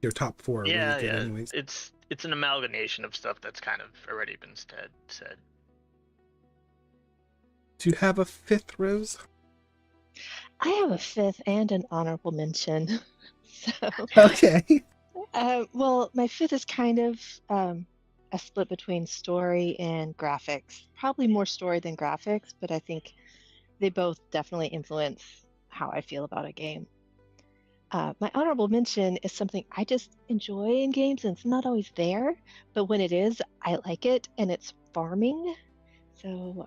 Your top 4 are really good anyways. It's an amalgamation of stuff that's kind of already been said. Do you have a fifth, Rose? I have a fifth and an honorable mention. So, Okay. well, my fifth is kind of a split between story and graphics. Probably more story than graphics, but I think they both definitely influence how I feel about a game. My honorable mention is something I just enjoy in games, and it's not always there, but when it is, I like it, and it's farming. So,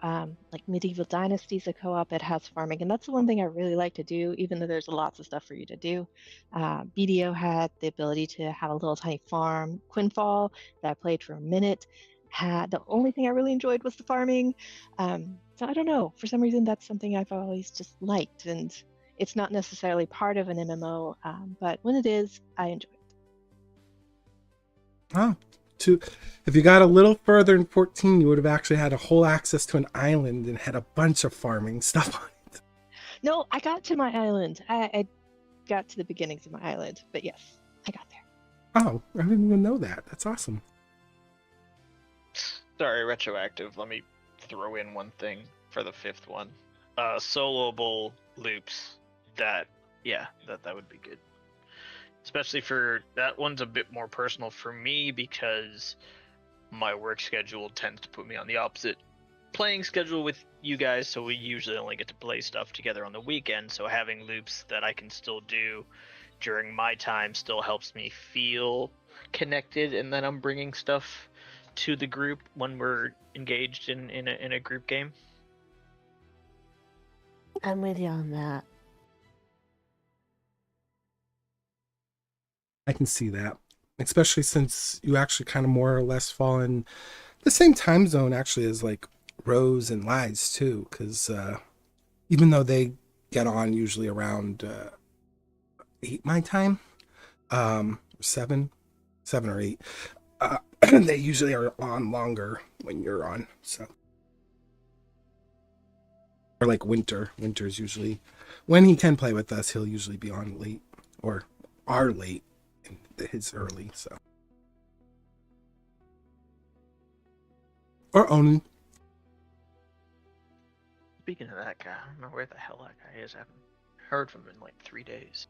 like Medieval Dynasties, a co-op, it has farming, and that's the one thing I really like to do, even though there's lots of stuff for you to do. BDO had the ability to have a little tiny farm. Quinfall, that I played for a minute, had the only thing I really enjoyed was the farming. So I don't know, for some reason that's something I've always just liked, and it's not necessarily part of an MMO, but when it is, I enjoy it. Oh, if you got a little further in 14, you would have actually had a whole access to an island and had a bunch of farming stuff on it. No, I got to my island. I got to the beginnings of my island, but yes, I got there. Oh, I didn't even know that. That's awesome. Sorry, retroactive. Let me throw in one thing for the fifth one. Soloable loops. That would be good. Especially for that one's a bit more personal for me because my work schedule tends to put me on the opposite playing schedule with you guys, so we usually only get to play stuff together on the weekend. So having loops that I can still do during my time still helps me feel connected, and then I'm bringing stuff to the group when we're engaged in a group game. I'm with you on that. I can see that, especially since you actually kind of more or less fall in the same time zone actually as like Rose and Lies too, because even though they get on usually around 8 my time, 7 or 8, they usually are on longer when you're on. So, or like winter's usually when he can play with us, he'll usually be on late or are late in his early. So, or Oni. Speaking of that guy, I don't know where the hell that guy is. I haven't heard from him in like 3 days.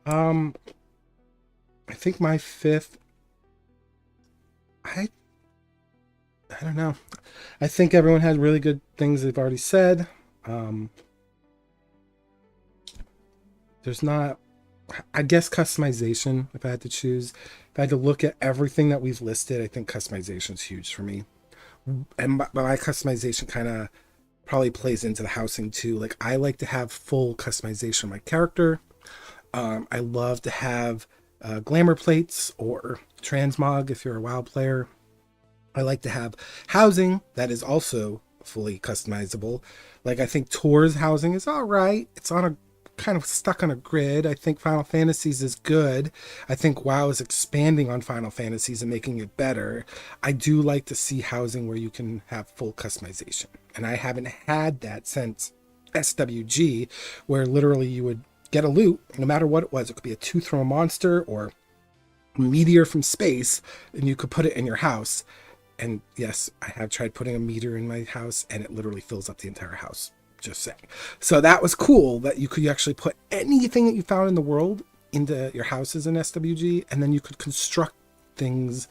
I think my fifth. I don't know. I think everyone had really good things they've already said. There's not. I guess customization. If I had to choose, if I had to look at everything that we've listed, I think customization is huge for me. And my customization kind of probably plays into the housing too. Like I like to have full customization of my character. I love to have glamour plates or transmog if you're a WoW player. I like to have housing that is also fully customizable. Like I think Tor's housing is all right. It's on a kind of stuck on a grid. I think Final Fantasies is good. I think WoW is expanding on Final Fantasies and making it better. I do like to see housing where you can have full customization. And I haven't had that since SWG, where literally you would get a loot, no matter what it was. It could be a tooth from a monster or a meteor from space, and you could put it in your house. And yes, I have tried putting a meter in my house and it literally fills up the entire house. Just saying. So that was cool that you could actually put anything that you found in the world into your houses in SWG, and then you could construct things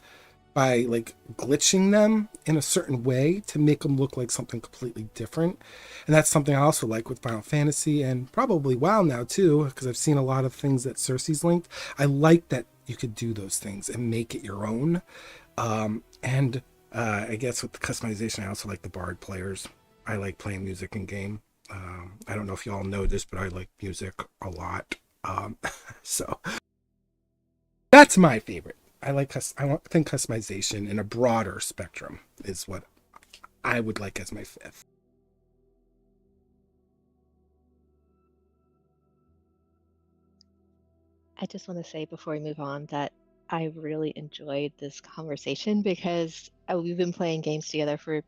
by like glitching them in a certain way to make them look like something completely different. And that's something I also like with Final Fantasy and probably WoW now too, because I've seen a lot of things that Cersei's linked. I like that you could do those things and make it your own. And I guess with the customization, I also like the bard players. I like playing music in game. I don't know if you all know this, but I like music a lot. So that's my favorite. I think customization in a broader spectrum is what I would like as my fifth. I just want to say before we move on that I really enjoyed this conversation because we've been playing games together for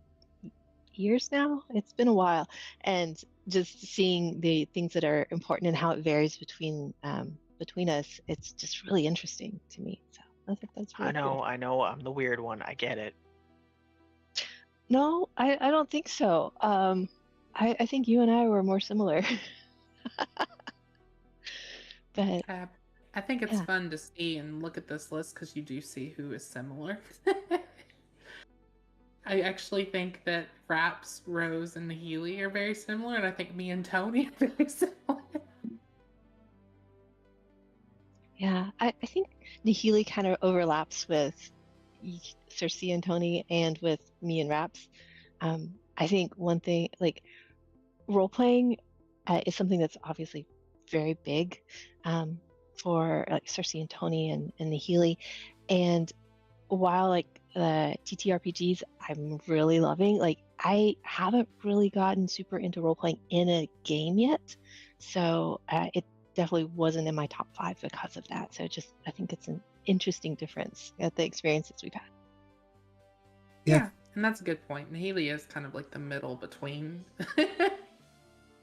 years now. It's been a while, and just seeing the things that are important and how it varies between us, it's just really interesting to me. So I think that's really cool. I know, I'm the weird one. I get it. No, I don't think so. I think you and I were more similar. But I think it's yeah, fun to see and look at this list because you do see who is similar. I actually think that Raps, Rose, and Nahele are very similar, and I think me and Tony are very similar. yeah. I think Nahili kind of overlaps with Cersei and Tony and with me and Raps. I think one thing, like role playing, is something that's obviously very big for like Cersei and Tony and Nahili. And while like the TTRPGs I'm really loving, like I haven't really gotten super into role playing in a game yet, so it definitely wasn't in my top 5 because of that. So just I think it's an interesting difference at the experiences we've had. Yeah. And that's a good point. Nahele is kind of like the middle between.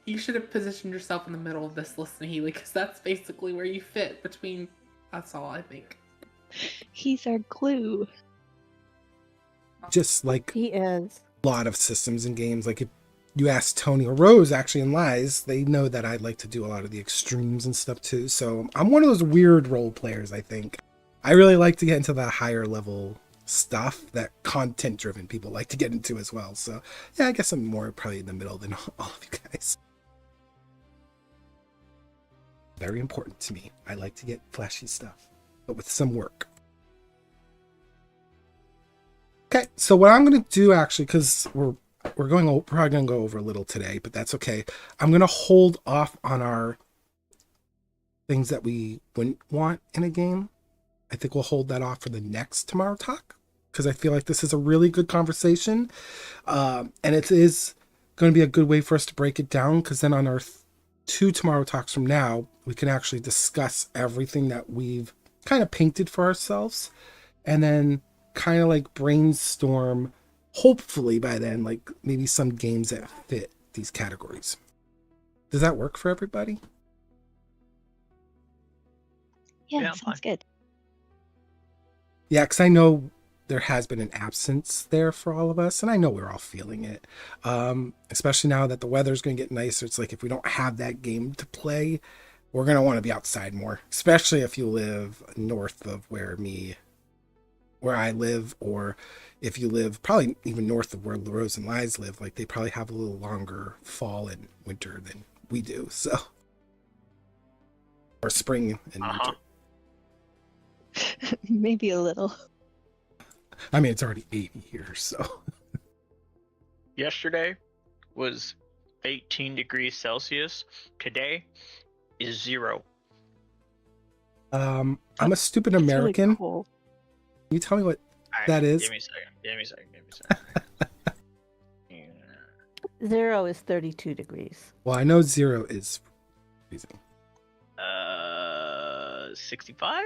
You should have positioned yourself in the middle of this list, Nahele, because that's basically where you fit between us all, I think. He's our glue. Just like He is. a lot of systems and games, like if you ask Tony or Rose actually in Lies, they know that I like to do a lot of the extremes and stuff too. So I'm one of those weird role players, I think. I really like to get into that higher level stuff that content driven people like to get into as well. So yeah, I guess I'm more probably in the middle than all of you guys. Very important to me. I like to get flashy stuff, but with some work. Okay, so what I'm going to do actually, because we're probably going to go over a little today, but that's okay. I'm going to hold off on our things that we wouldn't want in a game. I think we'll hold that off for the next Tomorrow Talk, because I feel like this is a really good conversation. And it is going to be a good way for us to break it down, because then on our 2 Tomorrow Talks from now, we can actually discuss everything that we've kind of painted for ourselves, and then kind of like brainstorm, hopefully by then, like maybe some games that fit these categories. Does that work for everybody? Yeah, Yeah, sounds fine. good. Yeah, because I know there has been an absence there for all of us, and I know we're all feeling it. Especially now that the weather's going to get nicer. It's like if we don't have that game to play, we're going to want to be outside more, especially if you live north of where I live, or if you live probably even north of where Rose and Lies live. Like they probably have a little longer fall and winter than we do, so, or spring and winter. Maybe a little. I mean, it's already 80 here, so. Yesterday was 18 degrees Celsius. Today is 0. I'm a stupid It's American. really cool. Can you tell me what Alright, that is? Give me a second. Yeah. 0 is 32 degrees. Well, I know 0 is freezing. 65?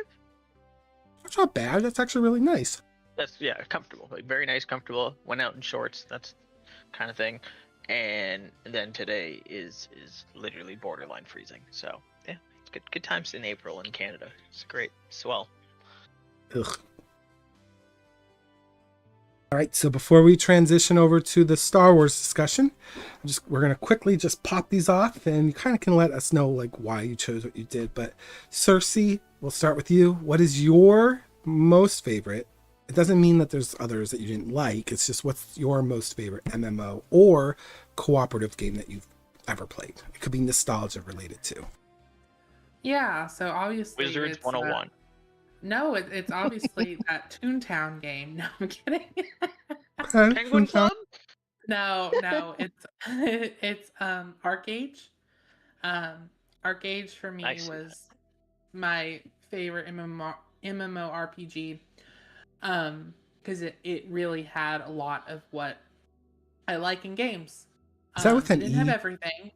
That's not bad. That's actually really nice. That's comfortable. Like very nice, comfortable. Went out in shorts. That's kind of thing. And then today is literally borderline freezing. So yeah, it's good times in April in Canada. It's great. Swell. Ugh. All right, so before we transition over to the Star Wars discussion, we're gonna quickly just pop these off, and you kind of can let us know like why you chose what you did. But Cersei, we'll start with you. What is your most favorite? It doesn't mean that there's others that you didn't like. It's just what's your most favorite MMO or cooperative game that you've ever played. It could be nostalgia related too. Yeah, so obviously Wizards it's 101. no, it's obviously that Toontown game. No, I'm kidding. Okay, Penguin Club? No, it's it's Arcage. Arcage for me I see was my favorite MMORPG. Because it really had a lot of what I like in games. Is that with It an didn't have E? everything.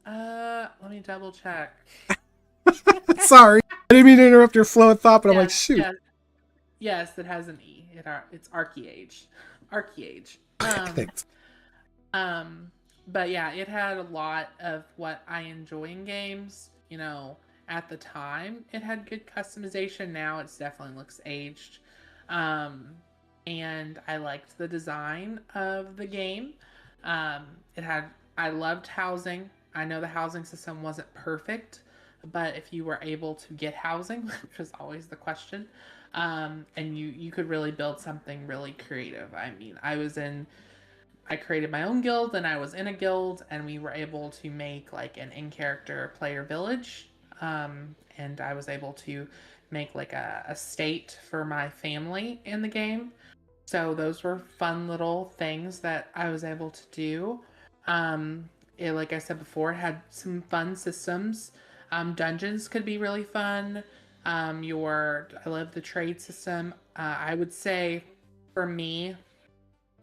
Let me double check. Sorry, I didn't mean to interrupt your flow of thought, but I'm like, shoot. Yes, it has an E. It's Arcade. Arcade. Thanks. But yeah, it had a lot of what I enjoy in games. You know, at the time, it had good customization. Now it definitely looks aged. and I liked the design of the game. It had I loved housing. I know the housing system wasn't perfect, but if you were able to get housing, which was always the question, and you could really build something really creative. I mean, I created my own guild and I was in a guild and we were able to make like an in-character player village. And I was able to make like a state for my family in the game. So those were fun little things that I was able to do. Like I said before, it had some fun systems. Dungeons could be really fun. I love the trade system. I would say for me,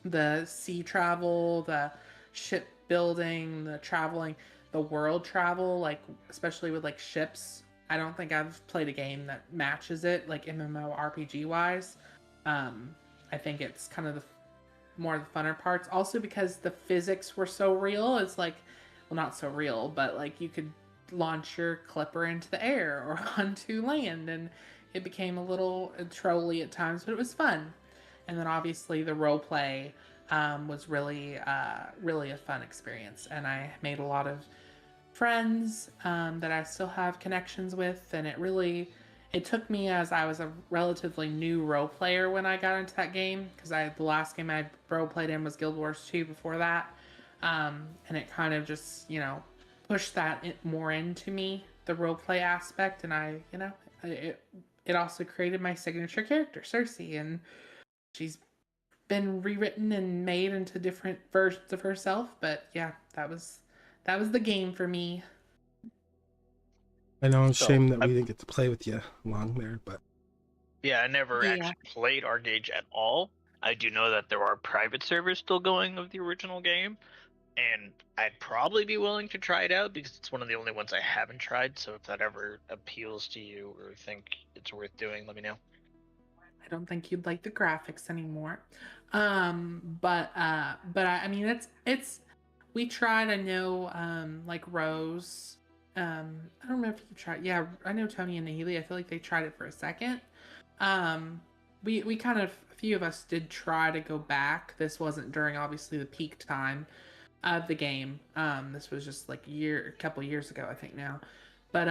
the sea travel, the ship building, the traveling, the world travel, like especially with like ships. I don't think I've played a game that matches it, like MMORPG wise. I think it's kind of the more of the funner parts. Also because the physics were so real. It's like, well, not so real, but like you could launch your clipper into the air or onto land, and it became a little trolly at times, but it was fun. And then obviously the role play was really a fun experience, and I made a lot of friends that I still have connections with, and it took me as I was a relatively new role player when I got into that game, because the last game I role played in was Guild Wars 2 before that, and it kind of just pushed that more into me, the role play aspect, and it also created my signature character Cersei, and she's been rewritten and made into different versions of herself. But yeah, that was the game for me. I know it's a So shame that I, we didn't get to play with you long there, but yeah, I never Yeah. actually played Argage at all. I do know that there are private servers still going of the original game, and I'd probably be willing to try it out because it's one of the only ones I haven't tried. So if that ever appeals to you or think it's worth doing, let me know. I don't think you'd like the graphics anymore. But I mean it's we tried. I know like Rose. I don't remember if you tried. Yeah, I know Tony and Nahele. I feel like they tried it for a second. Um, we kind of a few of us did try to go back. This wasn't during obviously the peak time of the game. This was just like a couple years ago, I think now. But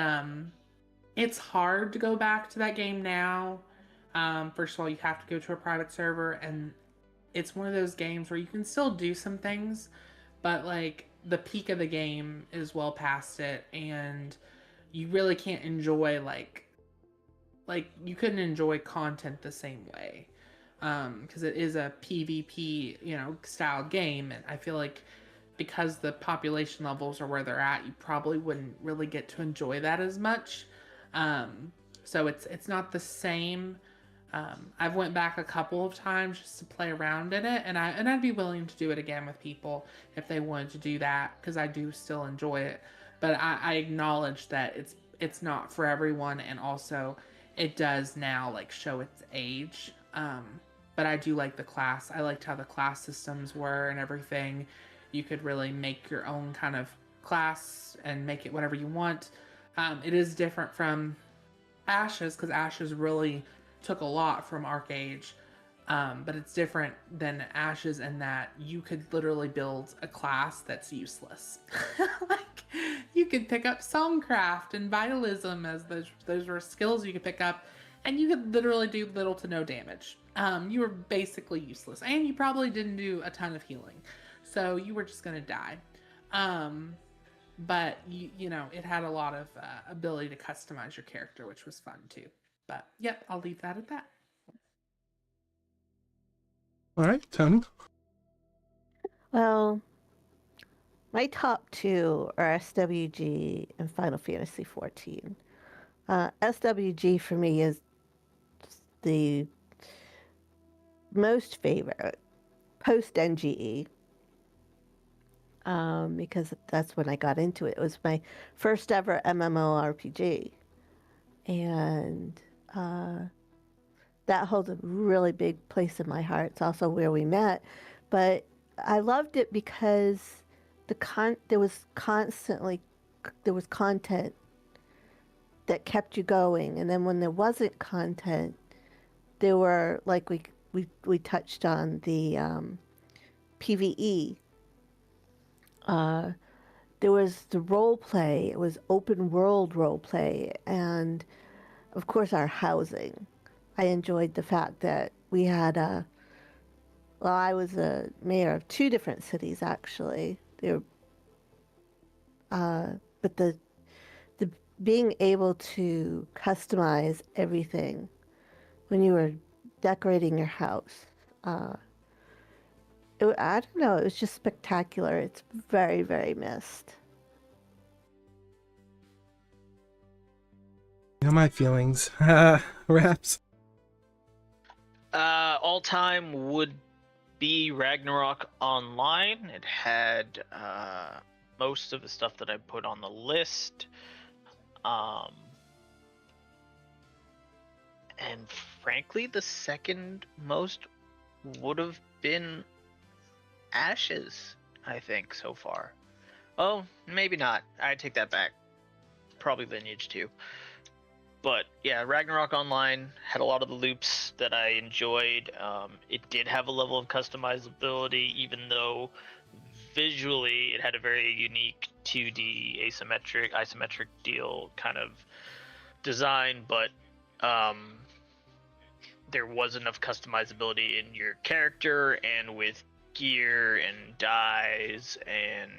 it's hard to go back to that game now. First of all, you have to go to a private server, and it's one of those games where you can still do some things, but like the peak of the game is well past it, and you really can't enjoy like you couldn't enjoy content the same way, because it is a PvP style game, and I feel like because the population levels are where they're at, you probably wouldn't really get to enjoy that as much. Um, so it's not the same. I've went back a couple of times just to play around in it, and I'd be willing to do it again with people if they wanted to do that, because I do still enjoy it. But I acknowledge that it's not for everyone, and also it does now like show its age. But I do like the class. I liked how the class systems were and everything. You could really make your own kind of class and make it whatever you want. It is different from Ashes, because Ashes really took a lot from Arcage. But it's different than Ashes in that you could literally build a class that's useless. Like you could pick up Songcraft and Vitalism as those were skills you could pick up, and you could literally do little to no damage. You were basically useless, and you probably didn't do a ton of healing, so you were just gonna die. But it had a lot of ability to customize your character, which was fun too. But yep, I'll leave that at that. all right, Tony. Well, my top two are SWG and Final Fantasy XIV. SWG for me is the most favorite post NGE, because that's when I got into it. It was my first ever MMORPG, and that holds a really big place in my heart. It's also where we met, but I loved it because there was content that kept you going, and then when there wasn't content, there were like we touched on the PVE. Uh, there was the role play. It was open world role play, and of course our housing. I enjoyed the fact that we had a. Well, I was a mayor of two different cities actually. There, but the being able to customize everything when you were decorating your house. Uh, I don't know. It was just spectacular. It's very, very missed. You know my feelings. Raps. All time would be Ragnarok Online. It had most of the stuff that I put on the list. And frankly, the second most would have been Ashes, I think, so far. Oh, maybe not. I take that back. Probably Lineage too. But yeah, Ragnarok Online had a lot of the loops that I enjoyed. It did have a level of customizability, even though visually it had a very unique 2D isometric deal kind of design, but there was enough customizability in your character and with gear and dyes and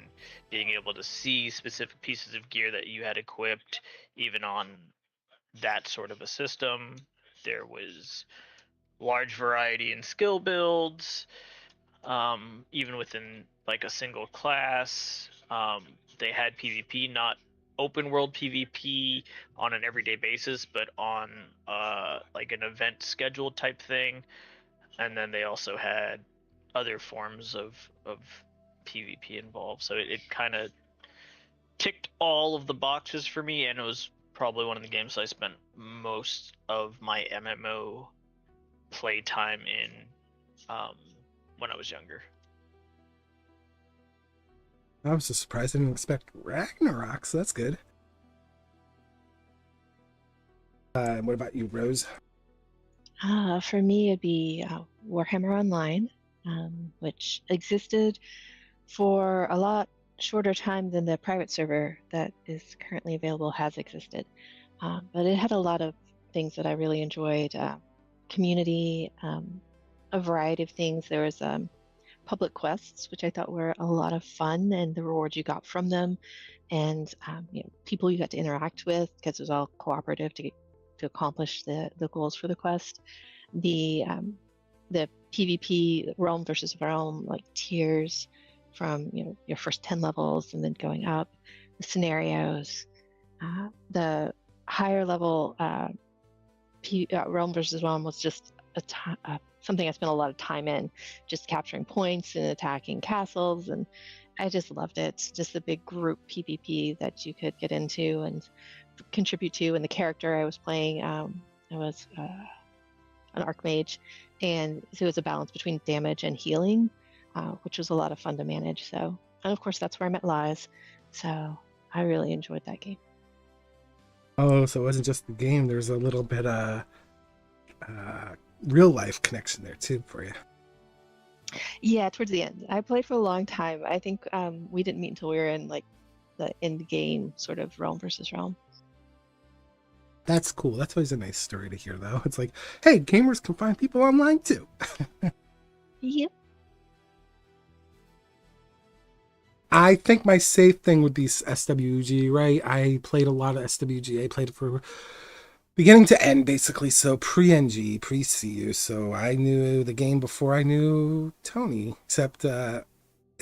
being able to see specific pieces of gear that you had equipped even on that sort of a system. There was large variety in skill builds, even within like a single class. They had PvP, not open world PvP on an everyday basis, but on like an event scheduled type thing. And then they also had other forms of PvP involved. So it kind of ticked all of the boxes for me, and it was probably one of the games I spent most of my MMO playtime in when I was younger. I was just surprised I didn't expect Ragnarok, so that's good. What about you, Rose? For me, it'd be Warhammer Online, which existed for a lot shorter time than the private server that is currently available has existed. But it had a lot of things that I really enjoyed. Community, a variety of things. There was public quests, which I thought were a lot of fun, and the rewards you got from them, and people you got to interact with, because it was all cooperative to accomplish the goals for the quest. The PvP realm versus realm, like tiers from your first 10 levels and then going up, the scenarios, the higher level realm versus realm was just something I spent a lot of time in, just capturing points and attacking castles, and I just loved it. Just the big group PvP that you could get into and contribute to. And the character I was playing, I was an archmage, and so it was a balance between damage and healing, which was a lot of fun to manage. So, and of course, that's where I met Lies. So I really enjoyed that game. Oh, so it wasn't just the game. There's a little bit of real life connection there too for you. Yeah, towards the end. I played for a long time. I think we didn't meet until we were in like the end game sort of realm versus realm. That's cool. That's always a nice story to hear, though. It's like, hey, gamers can find people online too. Yep. I think my safe thing would be SWG, right? I played a lot of SWG. I played it for beginning to end, basically. So pre-NG, pre-CU. So I knew the game before I knew Tony, except it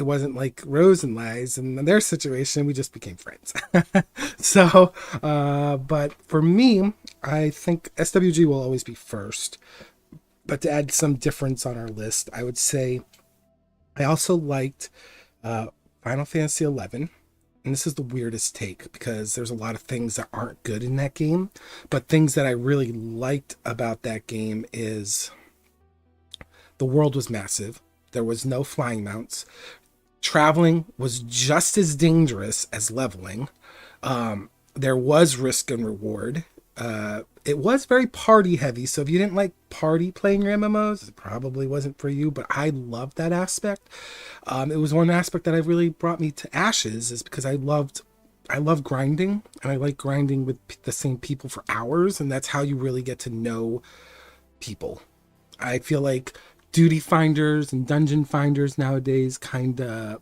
wasn't like Rose and Lies. And in their situation, we just became friends. So, but for me, I think SWG will always be first. But to add some difference on our list, I would say I also liked Final Fantasy XI. And this is the weirdest take because there's a lot of things that aren't good in that game. But things that I really liked about that game is the world was massive. There was no flying mounts. Traveling was just as dangerous as leveling. There was risk and reward. it was very party heavy. So if you didn't like party playing your MMOs, it probably wasn't for you. But I loved that aspect. It was one aspect that really brought me to Ashes, is because I love grinding, and I like grinding with the same people for hours, and that's how you really get to know people. I feel like duty finders and dungeon finders nowadays kind of,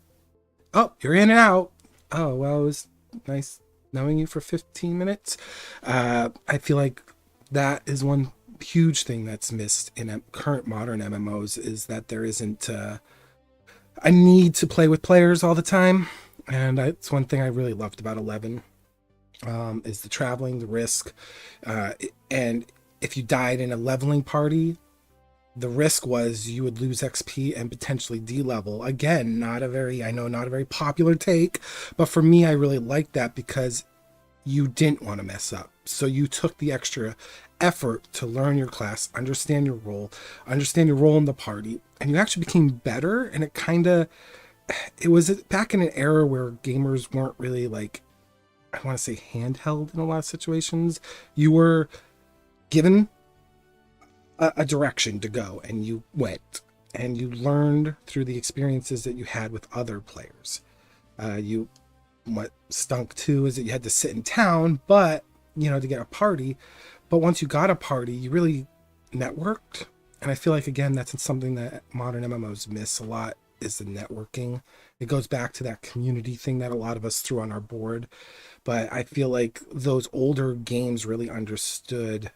oh, you're in and out. Oh, well, it was nice knowing you for 15 minutes. I feel like that is one huge thing that's missed in current modern MMOs, is that there isn't a need to play with players all the time. And it's one thing I really loved about 11, is the traveling, the risk. And if you died in a leveling party, the risk was you would lose XP and potentially D-level. Again, not a very popular take, but for me, I really liked that because you didn't want to mess up. So you took the extra effort to learn your class, understand your role in the party, and you actually became better. And it was back in an era where gamers weren't really, like, I want to say handheld in a lot of situations. You were given a direction to go, and you went, and you learned through the experiences that you had with other players. What stunk too is that you had to sit in town, but to get a party. But once you got a party, you really networked. And I feel like, again, that's something that modern MMOs miss a lot, is the networking. It goes back to that community thing that a lot of us threw on our board. But I feel like those older games really understood,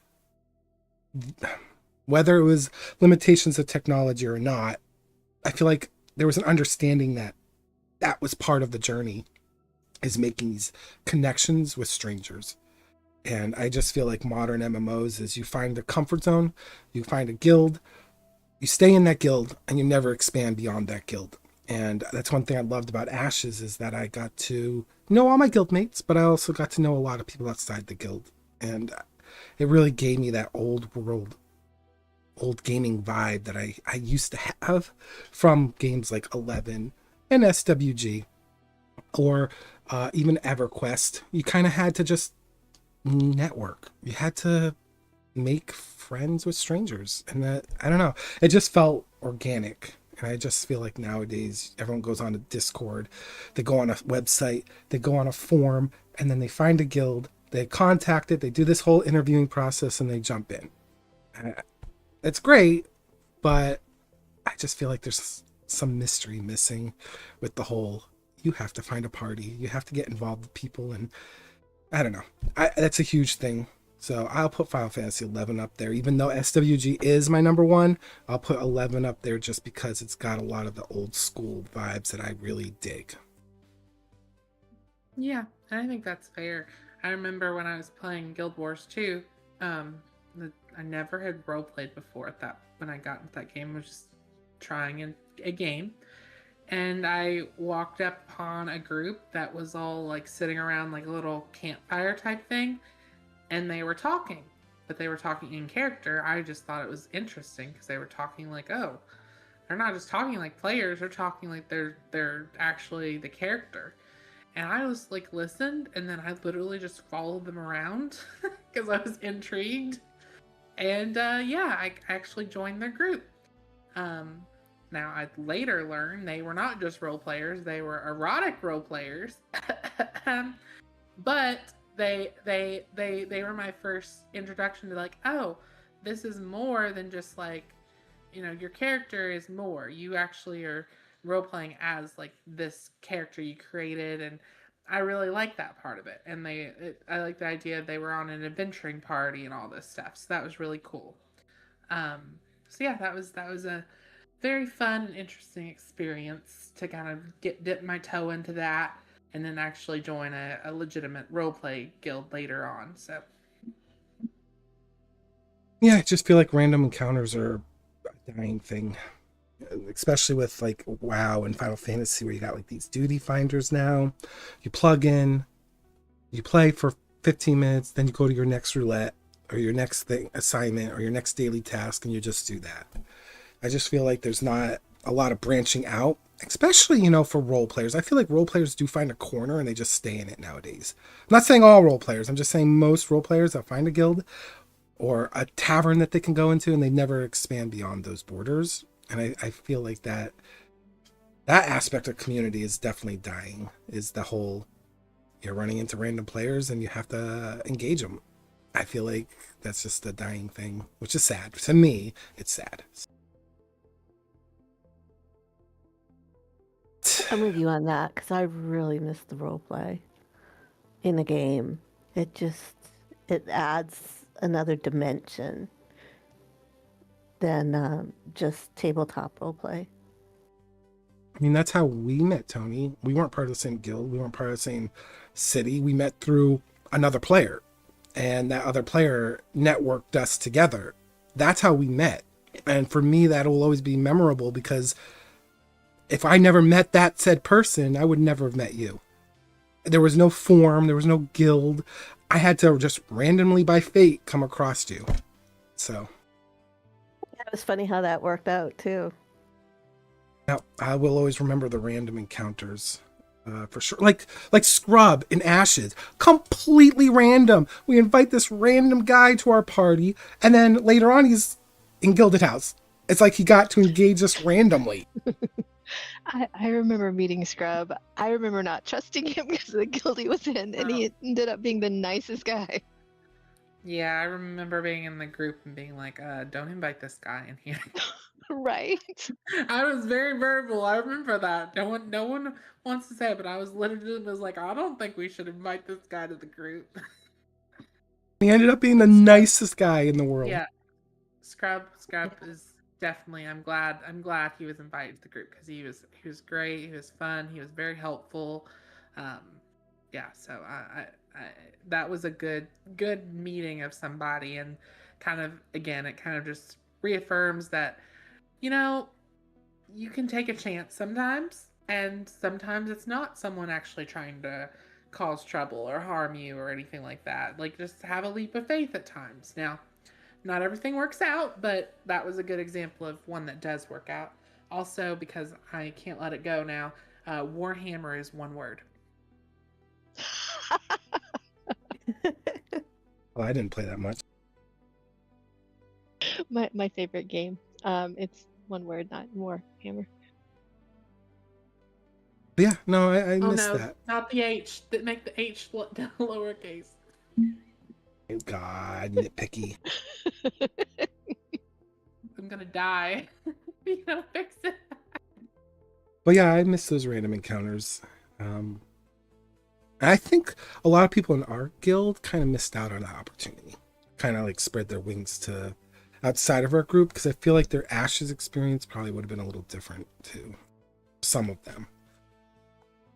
whether it was limitations of technology or not, I feel like there was an understanding that that was part of the journey, is making these connections with strangers. And I just feel like modern MMOs is you find a comfort zone, you find a guild, you stay in that guild, and you never expand beyond that guild. And that's one thing I loved about Ashes, is that I got to know all my guild mates, but I also got to know a lot of people outside the guild. And it really gave me that old world, old gaming vibe that I used to have from games like 11 and SWG, or even EverQuest. You kind of had to just network. You had to make friends with strangers, and that, I don't know, it just felt organic. And I just feel like nowadays everyone goes on a Discord, they go on a website, they go on a forum, and then they find a guild, they contact it, they do this whole interviewing process, and they jump in. It's great, but I just feel like there's some mystery missing with the whole, you have to find a party, you have to get involved with people, and I don't know. That's a huge thing. So I'll put Final Fantasy 11 up there. Even though SWG is my number one, I'll put 11 up there just because it's got a lot of the old school vibes that I really dig. Yeah, I think that's fair. I remember when I was playing Guild Wars 2, I never had roleplayed before when I got into that game. I was just trying a game. And I walked up upon a group that was all like sitting around like a little campfire type thing. And they were talking, but they were talking in character. I just thought it was interesting because they were talking like, oh, they're not just talking like players, they're talking like they're actually the character. And I was like, listened, and then I literally just followed them around because I was intrigued. And yeah, I actually joined their group. Now I later learned they were not just role players; they were erotic role players. But they were my first introduction to like, oh, this is more than just like, your character is more. You actually are role playing as like this character you created, and I really like that part of it. And I like the idea they were on an adventuring party and all this stuff. So that was really cool. So yeah, that was a very fun and interesting experience to kind of dip my toe into that, and then actually join a legitimate roleplay guild later on. So Yeah, I just feel like random encounters are a dying thing, especially with like WoW and Final Fantasy, where you got like these duty finders now. You plug in, you play for 15 minutes, then you go to your next roulette or your next assignment or your next daily task, and you just do that. I just feel like there's not a lot of branching out, especially, for role players. I feel like role players do find a corner and they just stay in it nowadays. I'm not saying all role players. I'm just saying most role players that find a guild or a tavern that they can go into, and they never expand beyond those borders. And I feel like that aspect of community is definitely dying. Is the whole you're running into random players and you have to engage them. I feel like that's just a dying thing, which is sad. To me, it's sad. I'm with you on that because I really miss the role play in the game. It adds another dimension than just tabletop role play. I mean, that's how we met, Tony. We weren't part of the same guild. We weren't part of the same city. We met through another player, and that other player networked us together. That's how we met. And for me, that will always be memorable because if I never met that said person, I would never have met you. There was no form. There was no guild. I had to just randomly by fate come across you. So It was funny how that worked out too. now I will always remember the random encounters. For sure. Like Scrub in Ashes. Completely random. We invite this random guy to our party, and then later on he's in Gilded House. It's like he got to engage us randomly. I remember meeting Scrub. I remember not trusting him because of the guild he was in, and he ended up being the nicest guy. Yeah, I remember being in the group and being like, don't invite this guy in here. Right? I was very verbal. I remember that. No one wants to say it, but I was literally like, I don't think we should invite this guy to the group. He ended up being the nicest guy in the world. Yeah. Scrub is definitely I'm glad he was invited to the group because he was great, he was fun, he was very helpful. Yeah, so I that was a good meeting of somebody, and kind of again it kind of just reaffirms that you can take a chance sometimes, and sometimes it's not someone actually trying to cause trouble or harm you or anything like that. Like, just have a leap of faith at times. Now, not everything works out, but that was a good example of one that does work out. Also, because I can't let it go now, Warhammer is one word. Well, I didn't play that much. My favorite game. It's one word, not Warhammer. Yeah, no, I Oh missed no, that. not the H. That make the H lowercase. Oh, God, nitpicky. I'm gonna die. You don't fix it. But yeah, I miss those random encounters. I think a lot of people in our guild kind of missed out on that opportunity. Kind of like spread their wings to outside of our group, because I feel like their Ashes experience probably would have been a little different too. Some of them.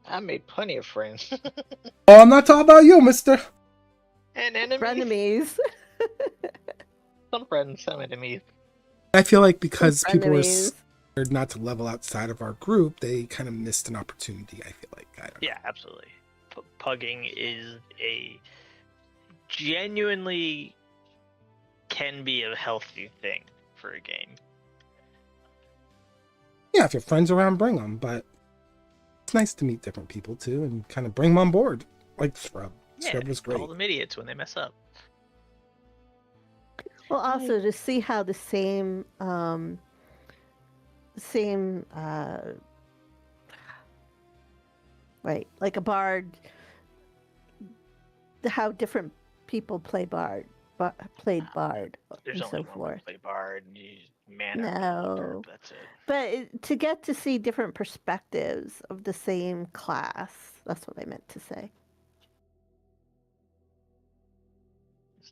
I made plenty of friends. Oh, I'm not talking about you, mister. And enemies. Frenemies. Some friends, some enemies. I feel like because people were Frenemies. scared not to level outside of our group, they kind of missed an opportunity, I feel like. I don't know. Yeah, absolutely. Pugging is a genuinely can be a healthy thing for a game. Yeah, if your friends around, bring them, but it's nice to meet different people too and kind of bring them on board. Like Scrub. Yeah, Scrub was great. call them idiots when they mess up. Well, also to see how the same right, like a bard, how different people played bard, There's and only so one way forth. to play bard. You mana, No. that's it. But to get to see different perspectives of the same class, that's what I meant to say.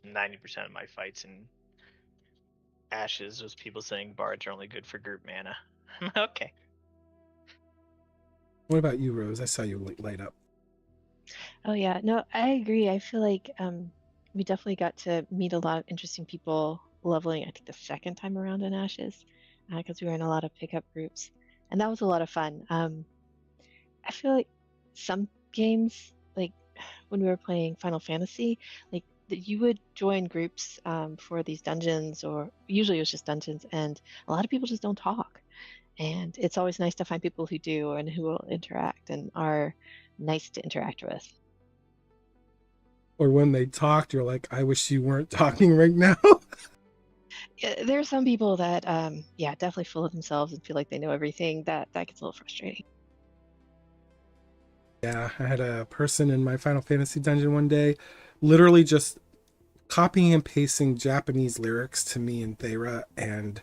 90% of my fights in Ashes was people saying bards are only good for group mana. Okay. What about you, Rose? I saw you light up. Oh yeah, no, I agree. I feel like we definitely got to meet a lot of interesting people leveling, I think the second time around in Ashes, because we were in a lot of pickup groups, and that was a lot of fun. I feel like some games, like when we were playing Final Fantasy, like that you would join groups for these dungeons, or usually it was just dungeons, and a lot of people just don't talk. And it's always nice to find people who do and who will interact and are nice to interact with. or when they talked, you're like, I wish you weren't talking right now. There are some people that, yeah, definitely full of themselves and feel like they know everything. That gets a little frustrating. Yeah, I had a person in my Final Fantasy dungeon one day, literally just copying and pasting Japanese lyrics to me and Thera, and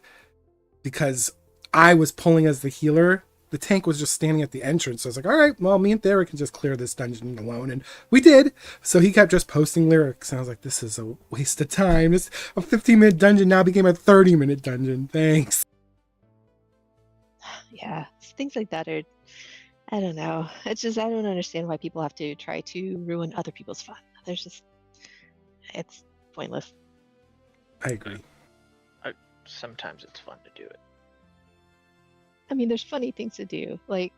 because I was pulling as the healer, the tank was just standing at the entrance. So I was like, all right, well, me and Thera can just clear this dungeon alone. And we did. So he kept just posting lyrics. And I was like, this is a waste of time. This a 15-minute dungeon now became a 30-minute dungeon. Thanks. Yeah, things like that are, I don't know. It's just, I don't understand why people have to try to ruin other people's fun. There's just, it's pointless. I agree. Sometimes it's fun to do it. I mean, there's funny things to do. Like,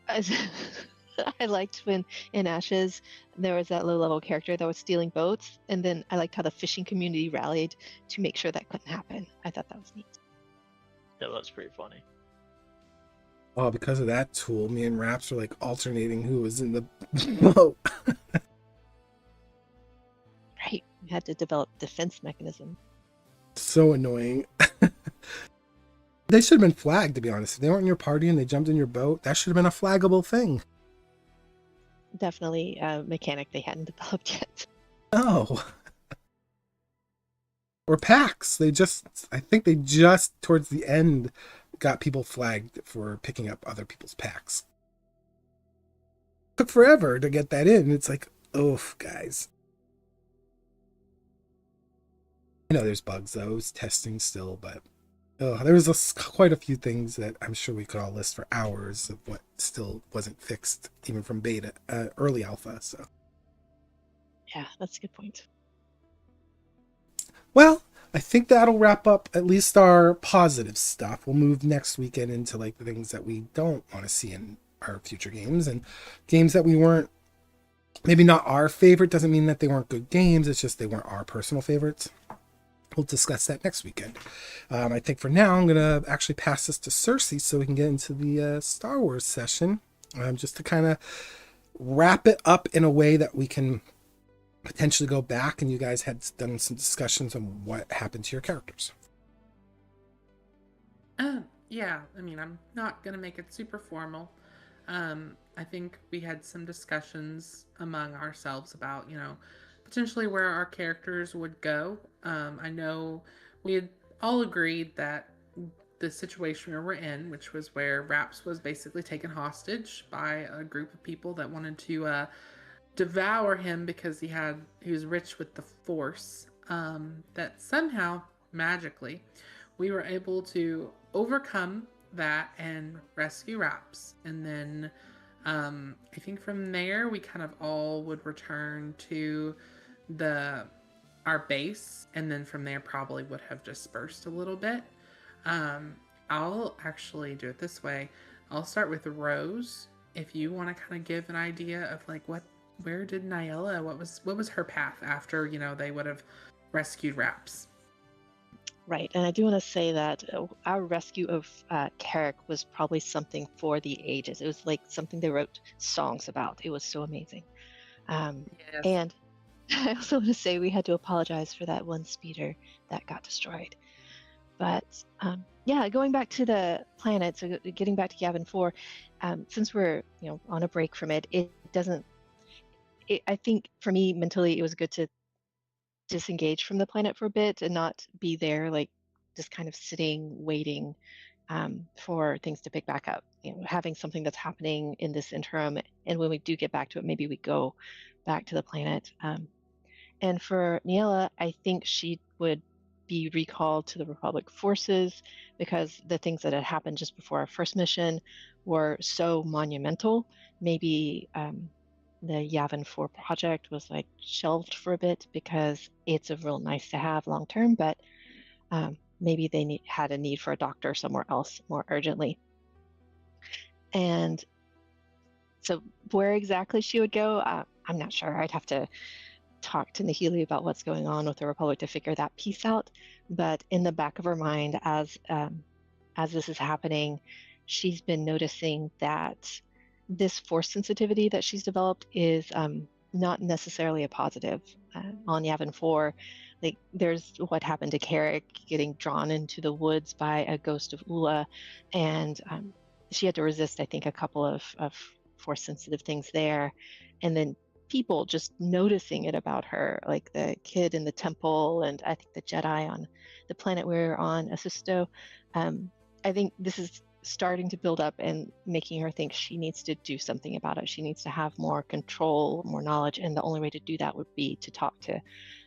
I liked when in Ashes there was that low-level character that was stealing boats, and then I liked how the fishing community rallied to make sure that couldn't happen. I thought that was neat. That was pretty funny. Oh, because of that tool, me and Raps were like alternating who was in the boat. Right. We had to develop defense mechanism. So annoying. They should have been flagged, to be honest. If they weren't in your party and they jumped in your boat, that should have been a flaggable thing. Definitely a mechanic they hadn't developed yet. Oh. Or packs. I think they just, towards the end, got people flagged for picking up other people's packs. Took forever to get that in. It's like, oof, guys. I know there's bugs, though. It's testing still, but there was quite a few things that I'm sure we could all list for hours of what still wasn't fixed, even from beta, early alpha. So, Yeah, that's a good point. well, I think that'll wrap up at least our positive stuff. We'll move next weekend into like the things that we don't want to see in our future games, and games that we weren't, maybe not our favorite doesn't mean that they weren't good games. It's just they weren't our personal favorites. We'll discuss that next weekend. I think for now, I'm going to actually pass this to Sersei so we can get into the Star Wars session, just to kind of wrap it up in a way that we can potentially go back and you guys had done some discussions on what happened to your characters. Yeah, I mean, I'm not going to make it super formal. I think we had some discussions among ourselves about, potentially where our characters would go. I know we had all agreed that the situation we were in, which was where Raps was basically taken hostage by a group of people that wanted to devour him because he was rich with the Force, that somehow, magically, we were able to overcome that and rescue Raps. And then I think from there we kind of all would return to our base, and then from there probably would have dispersed a little bit. I'll actually do it this way. I'll start with Rose. If you want to kind of give an idea of like where did Nahele, what was her path after they would have rescued Raps? Right, and I do want to say that our rescue of Carrick was probably something for the ages. It was like something they wrote songs about. It was so amazing. Yes. And I also want to say we had to apologize for that one speeder that got destroyed. But yeah, going back to the planet, so getting back to Yavin 4, since we're on a break from it, I think for me mentally it was good to disengage from the planet for a bit and not be there like just kind of sitting waiting for things to pick back up, having something that's happening in this interim, and when we do get back to it, maybe we go back to the planet. And for Nahele, I think she would be recalled to the Republic forces because the things that had happened just before our first mission were so monumental. Maybe the Yavin 4 project was like shelved for a bit because it's a real nice to have long term, but maybe they had a need for a doctor somewhere else more urgently. And so where exactly she would go, I'm not sure. I'd have to talk to Nahele about what's going on with the Republic to figure that piece out. But in the back of her mind, as this is happening, she's been noticing that this Force sensitivity that she's developed is not necessarily a positive. On Yavin 4, like there's what happened to Carrick getting drawn into the woods by a ghost of Ula, and she had to resist, I think, a couple of force sensitive things there, and then people just noticing it about her, like the kid in the temple, and I think the Jedi on the planet we were on, Assisto. I think this is starting to build up and making her think she needs to do something about it. She needs to have more control, more knowledge, and the only way to do that would be to talk to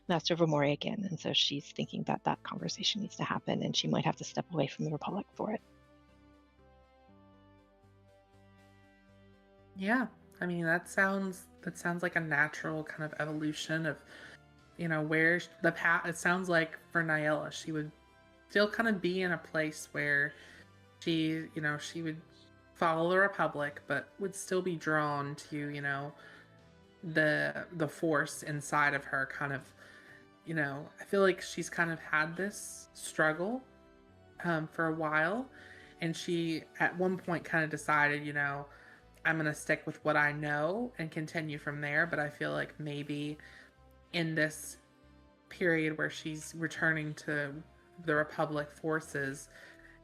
Master Vomori again. And so she's thinking that that conversation needs to happen, and she might have to step away from the Republic for it. Yeah, I mean that sounds like a natural kind of evolution of, where the path. It sounds like for Nahele, she would still kind of be in a place where she would follow the Republic, but would still be drawn to the force inside of her. Kind of, I feel like she's kind of had this struggle for a while, and she at one point kind of decided, I'm going to stick with what I know and continue from there. But I feel like maybe in this period where she's returning to the Republic forces,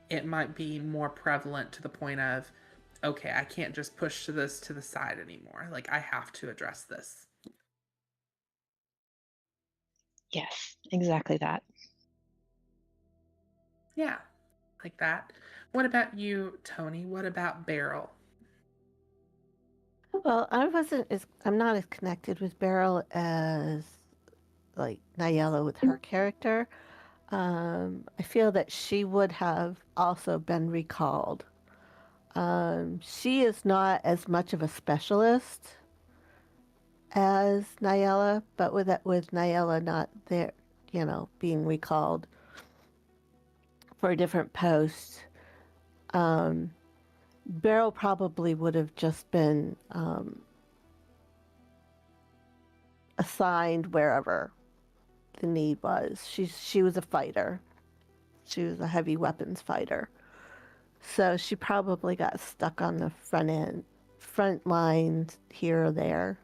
it might be more prevalent to the point of, okay, I can't just push this to the side anymore. Like, I have to address this. Yes, exactly that. Yeah, like that. What about you, Tony? What about Beryl? Well, I'm not as connected with Beryl as like Nayela with her character. I feel that she would have also been recalled. She is not as much of a specialist as Nayela, but with Nayela not there, being recalled for a different post, Beryl probably would have just been assigned wherever the need was. She was a fighter. She was a heavy weapons fighter. So she probably got stuck on the front lines here or there.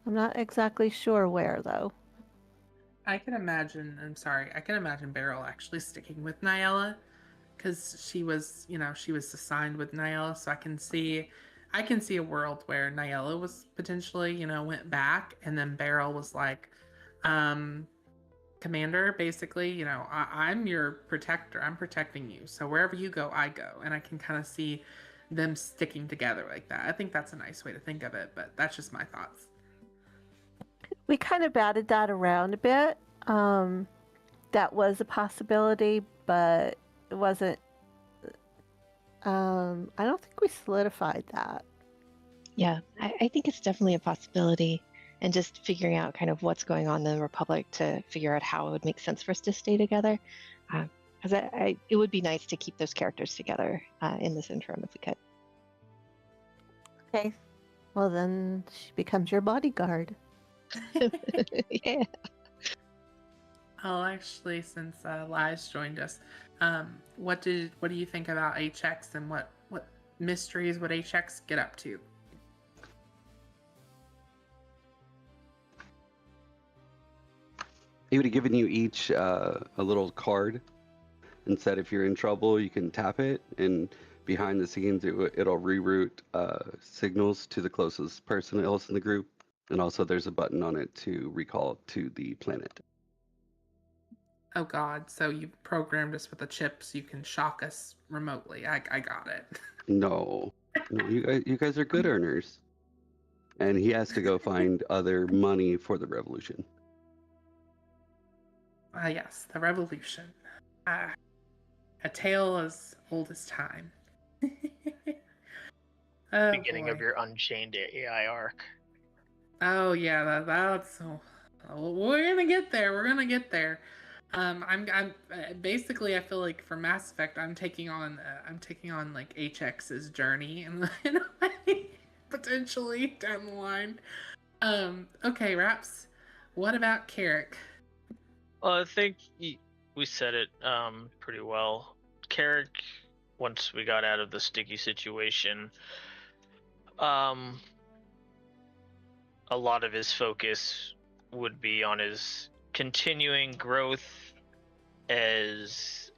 I'm not exactly sure where though. I can imagine Beryl actually sticking with Nayela, because she was assigned with Nayela. So I can see a world where Nayela was potentially, went back, and then Beryl was like, Commander, basically, I'm your protector. I'm protecting you. So wherever you go, I go. And I can kind of see them sticking together like that. I think that's a nice way to think of it, but that's just my thoughts. We kind of batted that around a bit. That was a possibility, but it wasn't. I don't think we solidified that. Yeah, I think it's definitely a possibility. And just figuring out kind of what's going on in the Republic to figure out how it would make sense for us to stay together. Because it would be nice to keep those characters together in this interim if we could. Okay. Well, then she becomes your bodyguard. Yeah. Oh, actually, since Liz joined us, what do you think about HX, and what mysteries would HX get up to? He would have given you each a little card and said if you're in trouble, you can tap it, and behind the scenes, it'll reroute signals to the closest person else in the group. And also there's a button on it to recall to the planet. Oh God, so you programmed us with a chip so you can shock us remotely. I got it. No, you guys are good earners. And he has to go find other money for the revolution. Yes, the revolution. A tale as old as time. Oh, Beginning of boy. your Unchained AI arc. Oh yeah, that's. We're gonna get there. We're gonna get there. I'm basically, I feel like for Mass Effect, I'm taking on like HX's journey and potentially down the line. Okay, Raps. What about Carrick? Well, I think we said it pretty well. Carrick, once we got out of the sticky situation, a lot of his focus would be on his continuing growth as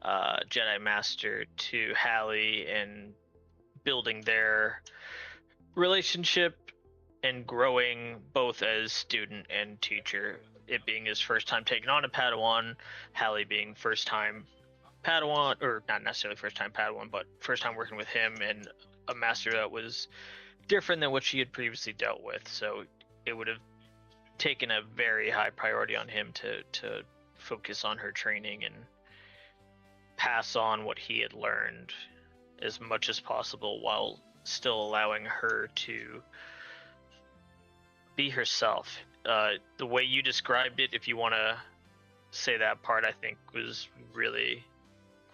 Jedi Master to Hallie and building their relationship and growing both as student and teacher. It being his first time taking on a Padawan, Hallie being first time Padawan, or not necessarily first time Padawan, but first time working with him and a master that was different than what she had previously dealt with. So it would have taken a very high priority on him to focus on her training and pass on what he had learned as much as possible while still allowing her to be herself. The way you described it, if you want to say that part, I think was really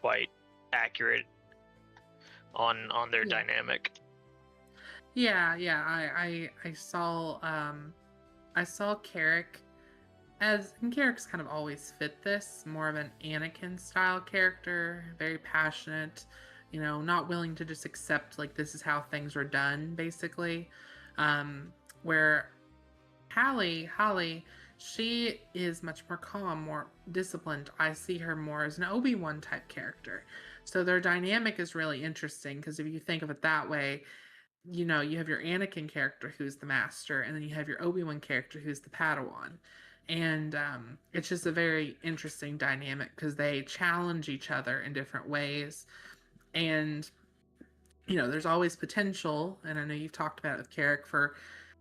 quite accurate on their dynamic. Yeah, I saw Carrick and Carrick's kind of always fit this, more of an Anakin style character, very passionate, not willing to just accept like this is how things are done, basically. Where Hallie, she is much more calm, more disciplined. I see her more as an Obi-Wan type character. So their dynamic is really interesting because if you think of it that way, you have your Anakin character who's the master, and then you have your Obi-Wan character who's the Padawan. And it's just a very interesting dynamic because they challenge each other in different ways. And, there's always potential, and I know you've talked about it with Carrick, for,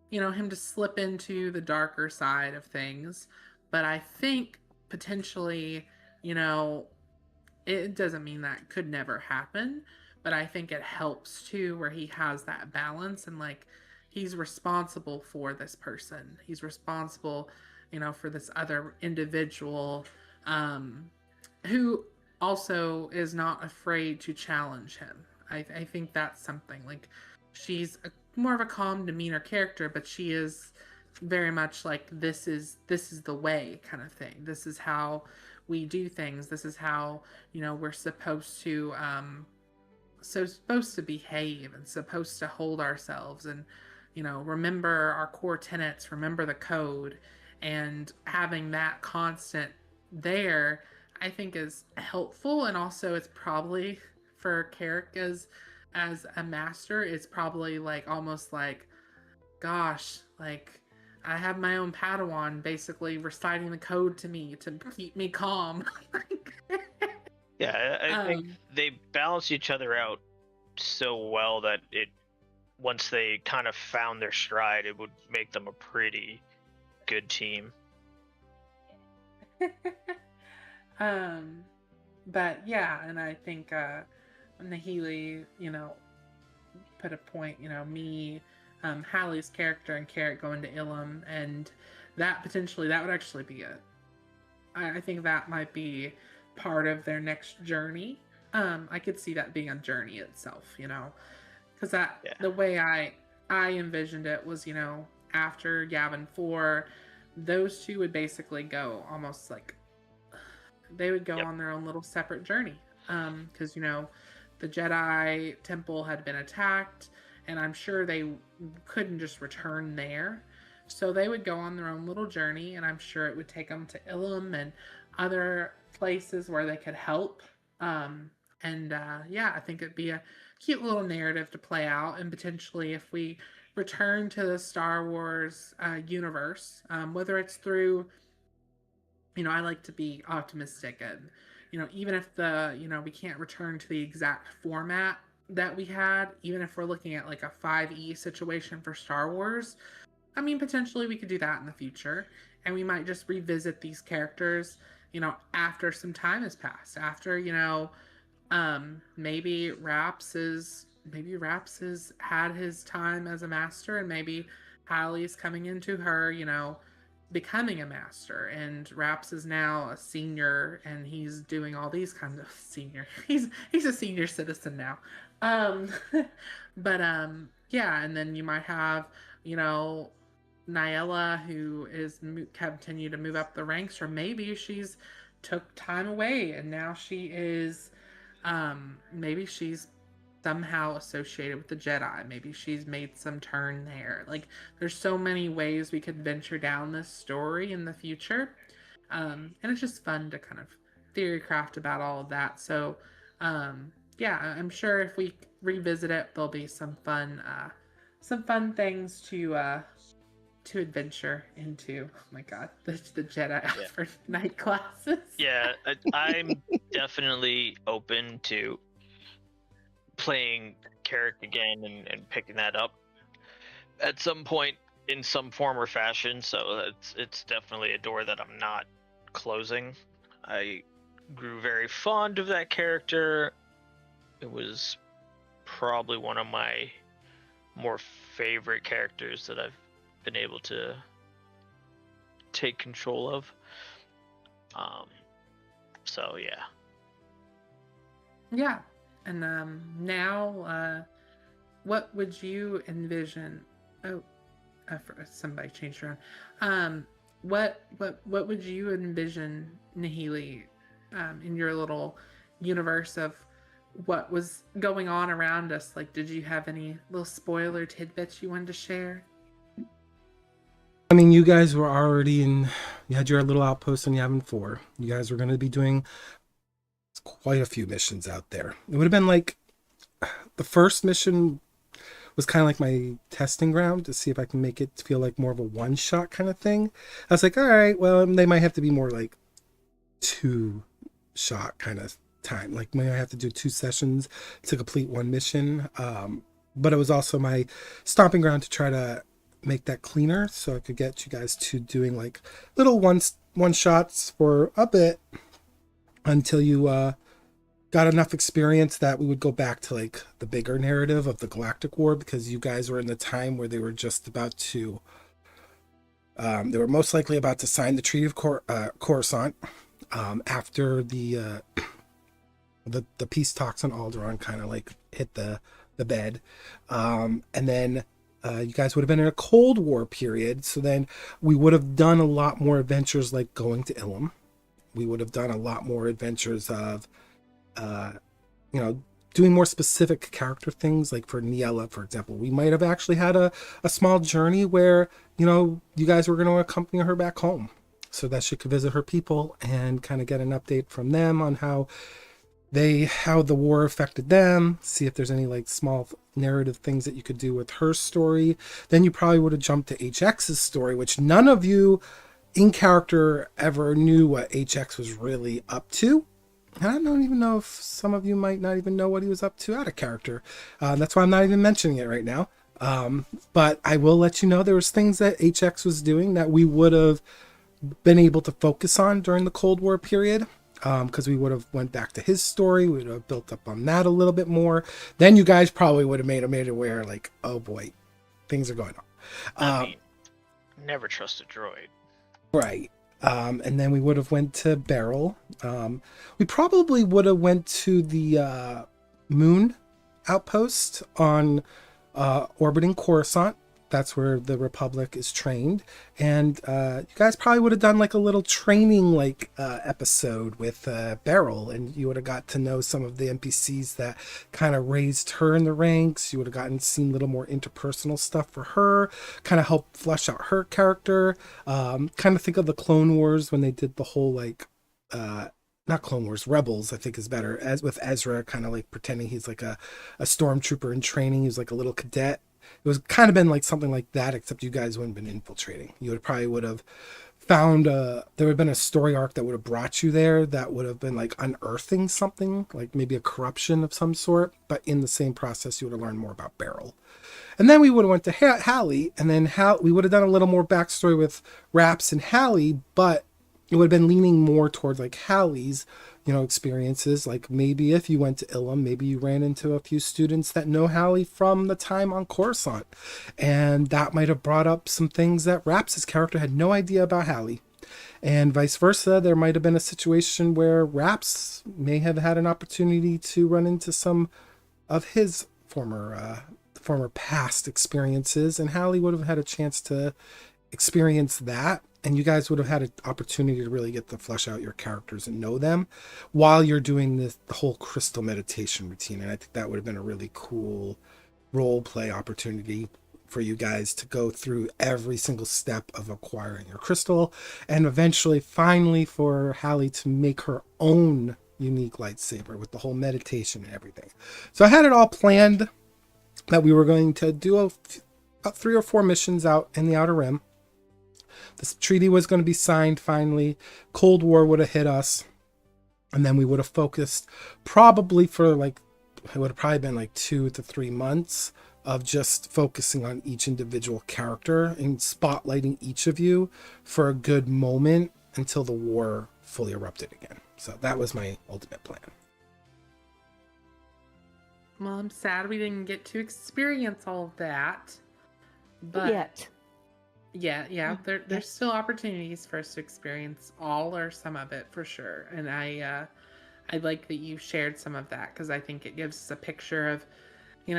him to slip into the darker side of things. But I think potentially, it doesn't mean that could never happen, but I think it helps too, where he has that balance and like he's responsible for this person. He's responsible, for this other individual who also is not afraid to challenge him. I think that's something like she's more of a calm demeanor character, but she is very much like this is the way kind of thing. This is how we do things. This is how we're supposed to behave and supposed to hold ourselves and remember our core tenets, remember the code, and having that constant there I think is helpful. And also it's probably for Carrick as a master, it's probably like almost like, gosh, like I have my own Padawan basically reciting the code to me to keep me calm. Yeah, I think they balance each other out so well that once they kind of found their stride, it would make them a pretty good team. But yeah, and I think Nahele, put a point, me, Hallie's character and Carrick going to Ilum, and that would actually be it. I think that might be part of their next journey. I could see that being a journey itself, because the way I envisioned it was, after Yavin 4, those two would basically go almost like they would go on their own little separate journey. Because, the Jedi temple had been attacked, and I'm sure they couldn't just return there. So they would go on their own little journey, and I'm sure it would take them to Ilum and other places where they could help. I think it'd be a cute little narrative to play out, and potentially if we return to the Star Wars universe, whether it's through, I like to be optimistic, and even if we can't return to the exact format that we had, even if we're looking at like a 5e situation for Star Wars, I mean, potentially we could do that in the future, and we might just revisit these characters, after some time has passed, after, maybe Raps has had his time as a master, and maybe Hallie's coming into her, becoming a master, and Raps is now a senior, and he's doing all these kinds of senior. He's a senior citizen now. Yeah, and then you might have, Nahele, who is continue to move up the ranks, or maybe she's took time away and now she is, maybe she's somehow associated with the Jedi. Maybe she's made some turn there. Like, there's so many ways we could venture down this story in the future. And it's just fun to kind of theory craft about all of that. So, yeah, I'm sure if we revisit it, there'll be some fun things to adventure into. Oh my god, the Jedi for night classes. Yeah, I'm definitely open to playing Carrick again and picking that up at some point in some form or fashion. So it's definitely a door that I'm not closing. I grew very fond of that character. It was probably one of my more favorite characters that I've been able to take control of. So yeah. Yeah. And now, what would you envision? Oh, somebody changed around. What would you envision, Nahele, in your little universe of what was going on around us? Like, did you have any little spoiler tidbits you wanted to share? I mean, you guys were already you had your little outpost on Yavin 4. You guys were going to be doing quite a few missions out there. It would have been like, the first mission was kind of like my testing ground to see if I can make it feel like more of a one-shot kind of thing. I was like, all right, well, they might have to be more like two-shot kind of time. Like, maybe I have to do 2 sessions to complete one mission. But it was also my stomping ground to try to make that cleaner so I could get you guys to doing like little one-shots for a bit until you got enough experience that we would go back to like the bigger narrative of the Galactic War, because you guys were in the time where they were just about to they were most likely about to sign the Treaty of Coruscant after the peace talks on Alderaan kind of like hit the bed, and then you guys would have been in a Cold War period. So then we would have done a lot more adventures like going to Ilum. We would have done a lot more adventures of doing more specific character things. Like for Niella, for example, we might have actually had a small journey where, you guys were going to accompany her back home so that she could visit her people and kind of get an update from them on how the war affected them, see if there's any like small narrative things that you could do with her story. Then you probably would have jumped to HX's story, which none of you in character ever knew what HX was really up to. And I don't even know if some of you might not even know what he was up to out of character. That's why I'm not even mentioning it right now. But I will let you know there was things that HX was doing that we would have been able to focus on during the Cold War period. Because we would have went back to his story. We would have built up on that a little bit more. Then you guys probably would have made it aware, like, oh boy, things are going on. I mean, never trust a droid. Right. And then we would have went to Beryl. We probably would have went to the moon outpost on orbiting Coruscant. That's where the Republic is trained. And you guys probably would have done like a little training episode with Beryl, and you would have got to know some of the NPCs that kind of raised her in the ranks. You would have gotten to see a little more interpersonal stuff for her, kind of help flesh out her character. Kind of think of the Clone Wars when they did the whole not Clone Wars, Rebels, I think is better, as with Ezra kind of like pretending he's like a stormtrooper in training. He's like a little cadet. It was kind of been like something like that, except you guys wouldn't have been infiltrating. You would have found there would have been a story arc that would have brought you there that would have been like unearthing something, like maybe a corruption of some sort. But in the same process, you would have learned more about Beryl. And then we would have went to Hallie, and then we would have done a little more backstory with Raps and Hallie, but it would have been leaning more towards like Hallie's experiences. Like maybe if you went to Ilum, maybe you ran into a few students that know Hallie from the time on Coruscant, and that might have brought up some things that Raps' character had no idea about Hallie, and vice versa. There might have been a situation where Raps may have had an opportunity to run into some of his former past experiences, and Hallie would have had a chance to experience that. and you guys would have had an opportunity to really get to flesh out your characters and know them while you're doing the whole crystal meditation routine. And I think that would have been a really cool role play opportunity for you guys to go through every single step of acquiring your crystal, and eventually, finally, for Hallie to make her own unique lightsaber with the whole meditation and everything. So I had it all planned that we were going to do about 3 or 4 missions out in the Outer Rim. This treaty was going to be signed finally. Cold War would have hit us, and then we would have focused probably for like, it would have probably been like 2 to 3 months of just focusing on each individual character and spotlighting each of you for a good moment until the war fully erupted again. So that was my ultimate plan. Well, I'm sad we didn't get to experience all of that. But yeah, there's still opportunities for us to experience all or some of it for sure. And I like that you shared some of that, because I think it gives us a picture of,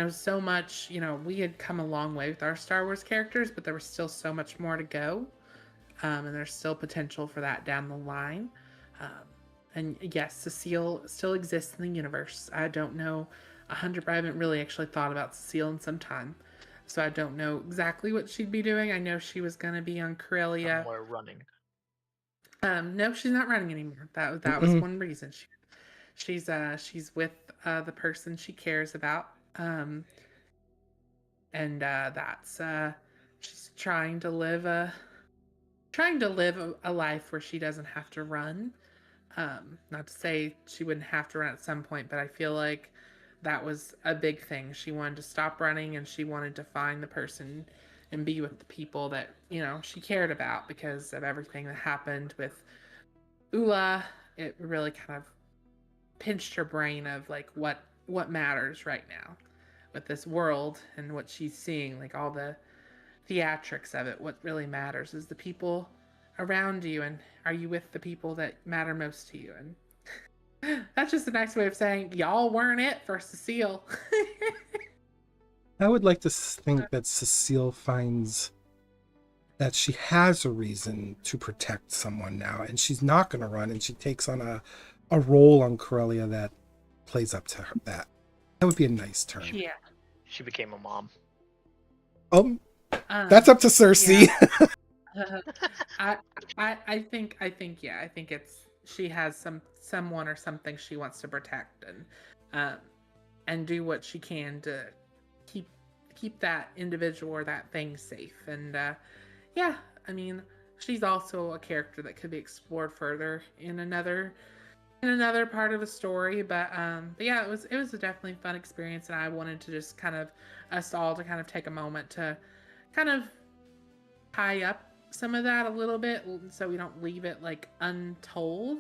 so much. We had come a long way with our Star Wars characters, but there was still so much more to go, and there's still potential for that down the line. And yes, Cecile still exists in the universe. I don't know 100, I haven't really actually thought about Cecile in some time, so I don't know exactly what she'd be doing. I know she was going to be on Corellia. Somewhere running. No, she's not running anymore. That was one reason. She's with the person she cares about, and that's she's trying to live a life where she doesn't have to run. Not to say she wouldn't have to run at some point, but I feel like that was a big thing. She wanted to stop running, and she wanted to find the person and be with the people that she cared about, because of everything that happened with Ula. It really kind of pinched her brain of like what matters right now with this world and what she's seeing, like all the theatrics of it. What really matters is the people around you, and are you with the people that matter most to you? And that's just a nice way of saying y'all weren't it for Cecile. I would like to think that Cecile finds that she has a reason to protect someone now, and she's not going to run, and she takes on a role on Corellia that plays up to her. That would be a nice turn. Yeah. She became a mom. Oh, that's up to Cersei. Yeah. I think it's, she has someone or something she wants to protect, and do what she can to keep that individual or that thing safe. And yeah, I mean, she's also a character that could be explored further in another part of the story. But yeah, it was a definitely fun experience, and I wanted to just kind of us all to kind of take a moment to kind of tie up some of that a little bit, so we don't leave it like untold.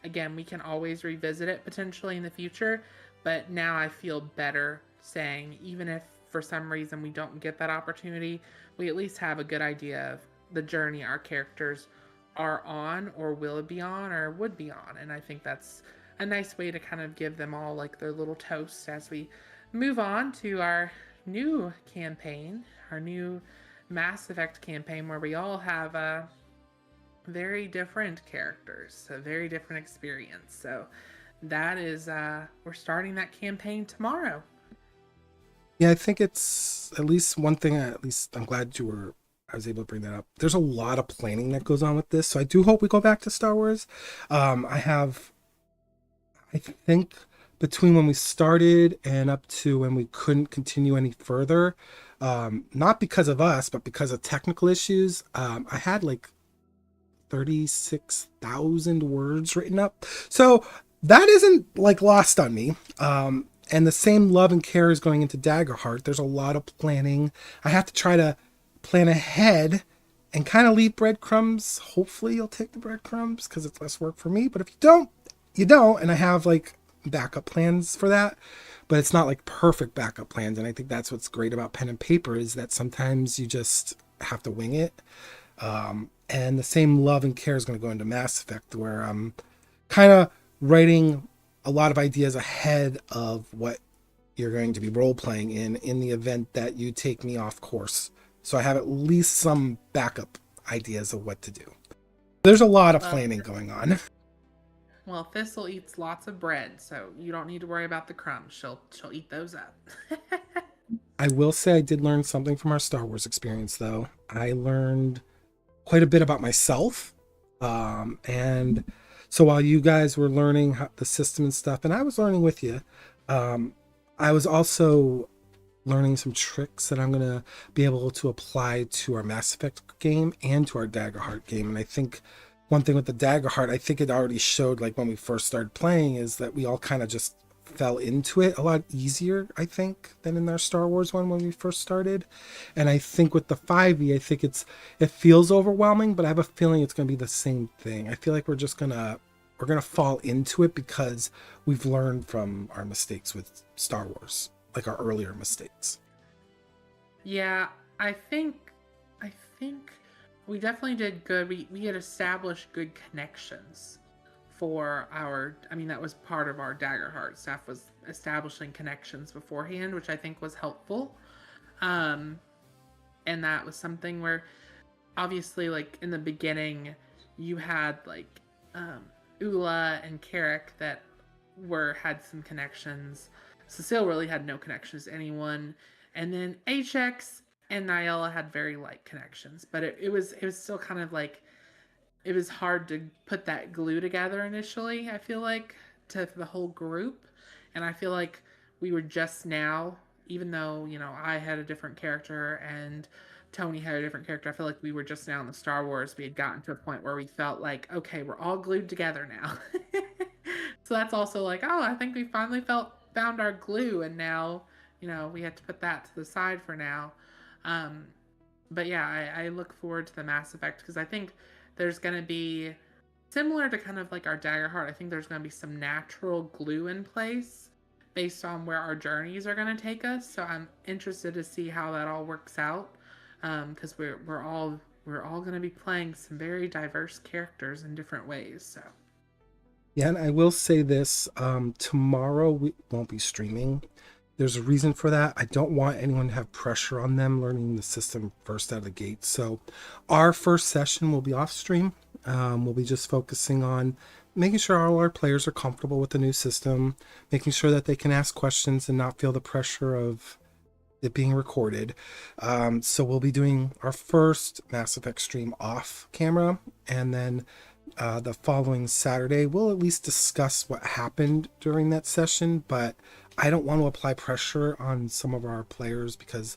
Again, we can always revisit it potentially in the future, but now I feel better saying, even if for some reason we don't get that opportunity, we at least have a good idea of the journey our characters are on, or will be on, or would be on. And I think that's a nice way to kind of give them all like their little toast as we move on to our new campaign, our new Mass Effect campaign, where we all have very different characters, a very different experience. So that is we're starting that campaign tomorrow. Yeah, I think it's at least one thing. At least I'm glad I was able to bring that up. There's a lot of planning that goes on with this, so I do hope we go back to Star Wars. I think between when we started and up to when we couldn't continue any further, not because of us, but because of technical issues, I had like 36,000 words written up. So that isn't like lost on me. And the same love and care is going into Daggerheart. There's a lot of planning. I have to try to plan ahead and kind of leave breadcrumbs. Hopefully you'll take the breadcrumbs because it's less work for me. But if you don't, you don't. And I have like backup plans for that. But it's not like perfect backup plans. And I think that's what's great about pen and paper, is that sometimes you just have to wing it. And the same love and care is going to go into Mass Effect, where I'm kind of writing a lot of ideas ahead of what you're going to be role-playing in the event that you take me off course. So I have at least some backup ideas of what to do. There's a lot of Well- planning going on. Well, Thistle eats lots of bread, so you don't need to worry about the crumbs. She'll eat those up. I will say I did learn something from our Star Wars experience, though. I learned quite a bit about myself. And so while you guys were learning the system and stuff, and I was learning with you, I was also learning some tricks that I'm going to be able to apply to our Mass Effect game and to our Daggerheart game. And I think one thing with the Daggerheart, I think it already showed, like when we first started playing, is that we all kind of just fell into it a lot easier, I think, than in our Star Wars one when we first started. And I think with the 5e, I think it feels overwhelming, but I have a feeling it's going to be the same thing. I feel like we're gonna fall into it because we've learned from our mistakes with Star Wars, like our earlier mistakes. Yeah, I think we definitely did good. We had established good connections for our, I mean, that was part of our Daggerheart stuff, was establishing connections beforehand, which I think was helpful. And that was something where obviously, like in the beginning, you had like Ula and Carrick that had some connections. Cecile really had no connections to anyone, and then HX and Nahele had very light connections. But it was still kind of like, it was hard to put that glue together initially, I feel like, to the whole group. And I feel like we were just now, even though, you know, I had a different character and Tony had a different character, I feel like we were just now in the Star Wars. We had gotten to a point where we felt like, okay, we're all glued together now. So that's also like, oh, I think we finally found our glue, and now, you know, we had to put that to the side for now. But yeah, I look forward to the Mass Effect, because I think there's going to be, similar to kind of like our Daggerheart, I think there's going to be some natural glue in place based on where our journeys are going to take us. So I'm interested to see how that all works out, because we're all going to be playing some very diverse characters in different ways. So Yeah, and I will say this, tomorrow we won't be streaming. There's a reason for that. I don't want anyone to have pressure on them learning the system first out of the gate. So our first session will be off stream. We'll be just focusing on making sure all our players are comfortable with the new system, making sure that they can ask questions and not feel the pressure of it being recorded. So we'll be doing our first Mass Effect stream off camera, and then the following Saturday we'll at least discuss what happened during that session, but I don't want to apply pressure on some of our players because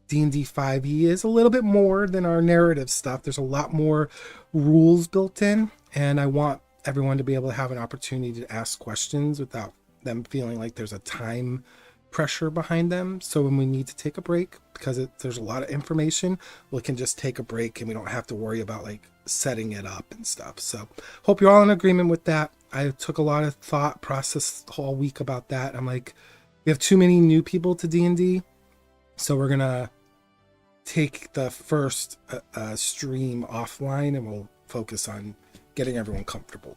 D&D 5e is a little bit more than our narrative stuff. There's a lot more rules built in, and I want everyone to be able to have an opportunity to ask questions without them feeling like there's a time pressure behind them. So when we need to take a break, because there's a lot of information, we can just take a break and we don't have to worry about like setting it up and stuff. So hope you're all in agreement with that. I took a lot of thought process the whole week about that. I'm like, we have too many new people to D&D, so we're gonna take the first stream offline and we'll focus on getting everyone comfortable.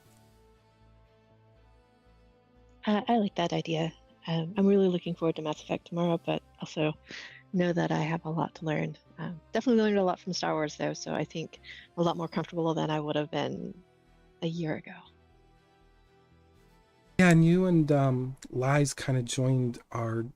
I like that idea. I'm really looking forward to Mass Effect tomorrow, but also know that I have a lot to learn. Definitely learned a lot from Star Wars, though, so I think a lot more comfortable than I would have been a year ago. Yeah, and you and Lies kind of joined our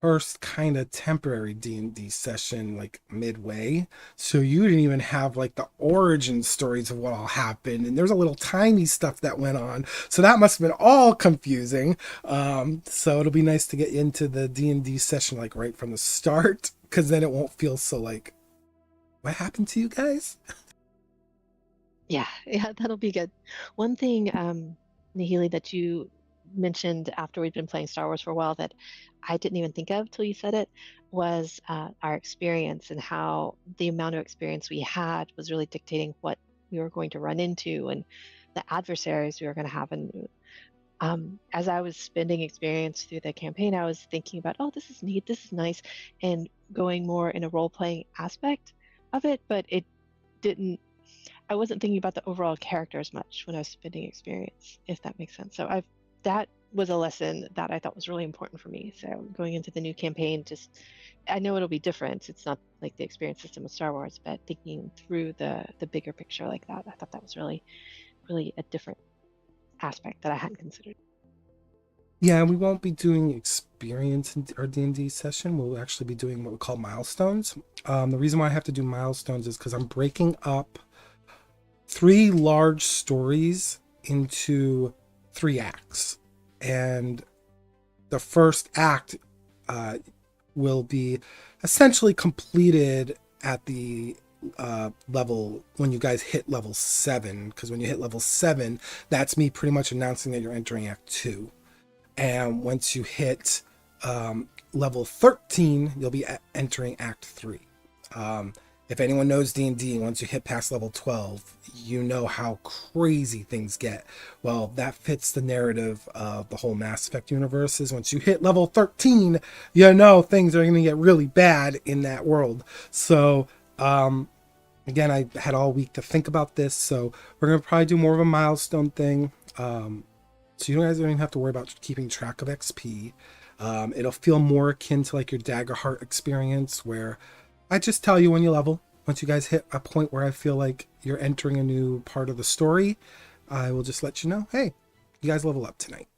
first kind of temporary D&D session like midway, so you didn't even have like the origin stories of what all happened, and there's a little tiny stuff that went on, so that must have been all confusing. So it'll be nice to get into the D&D session like right from the start, because then it won't feel so like, what happened to you guys? Yeah, that'll be good. One thing, Nahele, that you mentioned after we'd been playing Star Wars for a while that I didn't even think of till you said it was our experience, and how the amount of experience we had was really dictating what we were going to run into and the adversaries we were going to have. And as I was spending experience through the campaign, I was thinking about, oh, this is neat, this is nice, and going more in a role-playing aspect of it, but it didn't. I wasn't thinking about the overall character as much when I was spending experience, if that makes sense. So that was a lesson that I thought was really important for me. So going into the new campaign, just I know it'll be different. It's not like the experience system of Star Wars, but thinking through the bigger picture like that, I thought that was really, really a different aspect that I hadn't considered. Yeah, we won't be doing experience in our D&D session. We'll actually be doing what we call milestones. The reason why I have to do milestones is because I'm breaking up 3 large stories into 3 acts. And the first act will be essentially completed at the level when you guys hit level 7, because when you hit level 7, that's me pretty much announcing that you're entering act 2. And once you hit level 13, you'll be entering act 3. If anyone knows D&D, once you hit past level 12, you know how crazy things get. Well, that fits the narrative of the whole Mass Effect universe. Is once you hit level 13, you know things are going to get really bad in that world. So, again, I had all week to think about this, so we're going to probably do more of a milestone thing. So you guys don't even have to worry about keeping track of XP. It'll feel more akin to like your Daggerheart experience, where I just tell you when you level. Once you guys hit a point where I feel like you're entering a new part of the story, I will just let you know, hey, you guys level up tonight.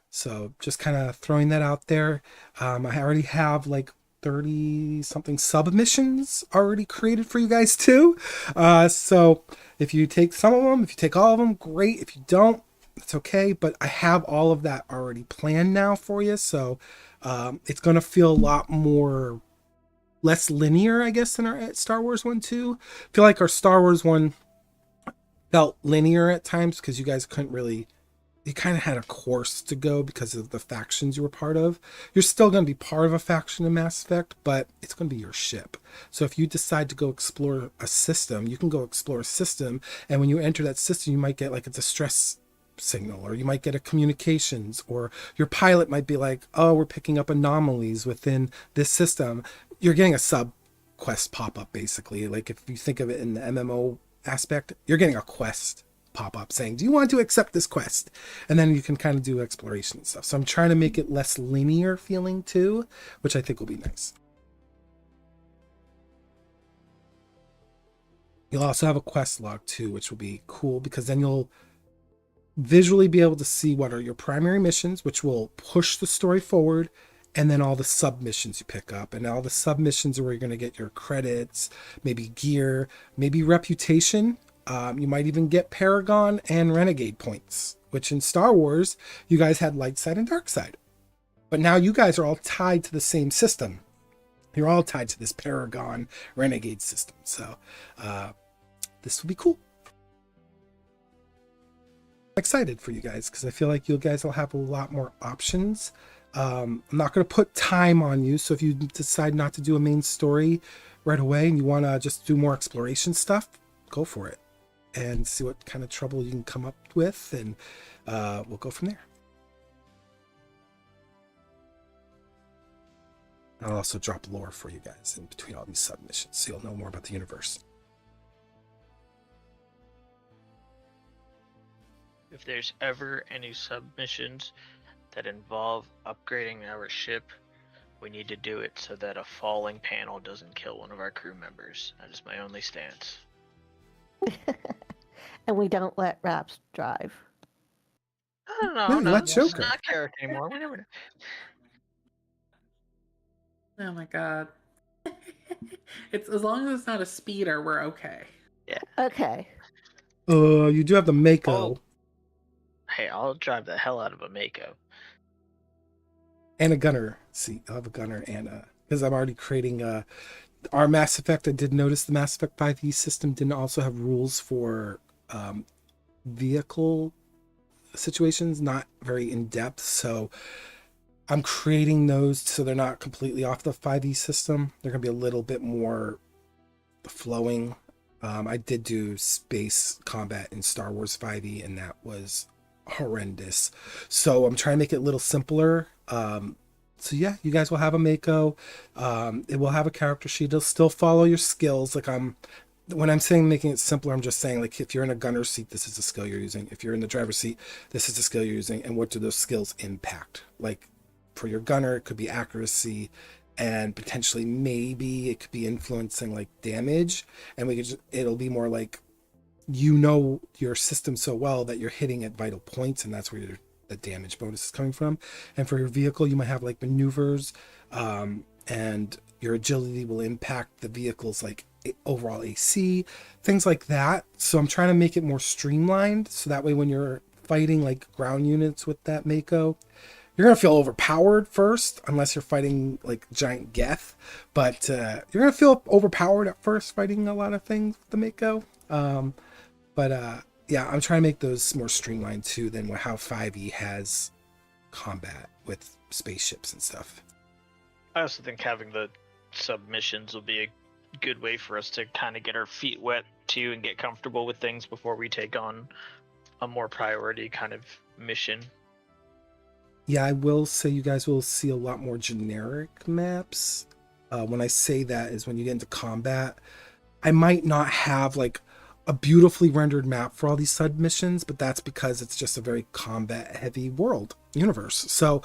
So just kind of throwing that out there. I already have like 30 something submissions already created for you guys too. So if you take some of them, if you take all of them, great. If you don't, it's okay. But I have all of that already planned now for you. So it's going to feel a lot more less linear, I guess, than our Star Wars one too. I feel like our Star Wars one felt linear at times because you guys couldn't really, you kind of had a course to go because of the factions you were part of. You're still going to be part of a faction in Mass Effect, but it's going to be your ship. So if you decide to go explore a system, you can go explore a system, and when you enter that system, you might get like a distress signal, or you might get a communications, or your pilot might be like, oh, we're picking up anomalies within this system. You're getting a sub quest pop-up, basically. Like if you think of it in the MMO aspect, you're getting a quest pop-up saying, do you want to accept this quest? And then you can kind of do exploration and stuff. So I'm trying to make it less linear feeling too, which I think will be nice. You'll also have a quest log too, which will be cool, because then you'll visually be able to see what are your primary missions, which will push the story forward, and then all the submissions you pick up. And all the submissions are where you're going to get your credits, maybe gear, maybe reputation. You might even get Paragon and Renegade points, which in Star Wars, you guys had light side and dark side. But now you guys are all tied to the same system. You're all tied to this Paragon Renegade system. So this will be cool. I'm excited for you guys because I feel like you guys will have a lot more options. I'm not going to put time on you, so if you decide not to do a main story right away and you want to just do more exploration stuff, go for it and see what kind of trouble you can come up with, and we'll go from there. I'll also drop lore for you guys in between all these submissions, so you'll know more about the universe. If there's ever any submissions that involve upgrading our ship, we need to do it so that a falling panel doesn't kill one of our crew members. That is my only stance. And we don't let Raps drive. No, let that's Joker. not character anymore. We never. Oh my god. It's as long as it's not a speeder, we're okay. Yeah. Okay. You do have the Mako. Oh. Hey, I'll drive the hell out of a Mako. And a gunner seat. I'll have a gunner and because I'm already creating our Mass Effect. I did notice the Mass Effect 5e system didn't also have rules for vehicle situations, not very in depth. So I'm creating those so they're not completely off the 5e system. They're going to be a little bit more flowing. I did do space combat in Star Wars 5e, and that was horrendous. So I'm trying to make it a little simpler. So yeah, you guys will have a Mako. It will have a character sheet. It'll still follow your skills. Like when I'm saying making it simpler, I'm just saying, like, if you're in a gunner seat, this is the skill you're using. If you're in the driver's seat, this is the skill you're using. And what do those skills impact? Like, for your gunner, it could be accuracy, and potentially maybe it could be influencing like damage. And it'll be more like, you know, your system so well that you're hitting at vital points, and that's where the damage bonus is coming from. And for your vehicle, you might have like maneuvers, and your agility will impact the vehicle's like overall AC, things like that. So I'm trying to make it more streamlined, so that way when you're fighting like ground units with that Mako, you're gonna feel overpowered first, unless you're fighting like giant Geth. But you're gonna feel overpowered at first fighting a lot of things with the Mako. Yeah, I'm trying to make those more streamlined too than how 5e has combat with spaceships and stuff. I also think having the submissions will be a good way for us to kind of get our feet wet too and get comfortable with things before we take on a more priority kind of mission. Yeah, I will say you guys will see a lot more generic maps. When I say that is when you get into combat, I might not have like a beautifully rendered map for all these submissions, but that's because it's just a very combat heavy world universe. So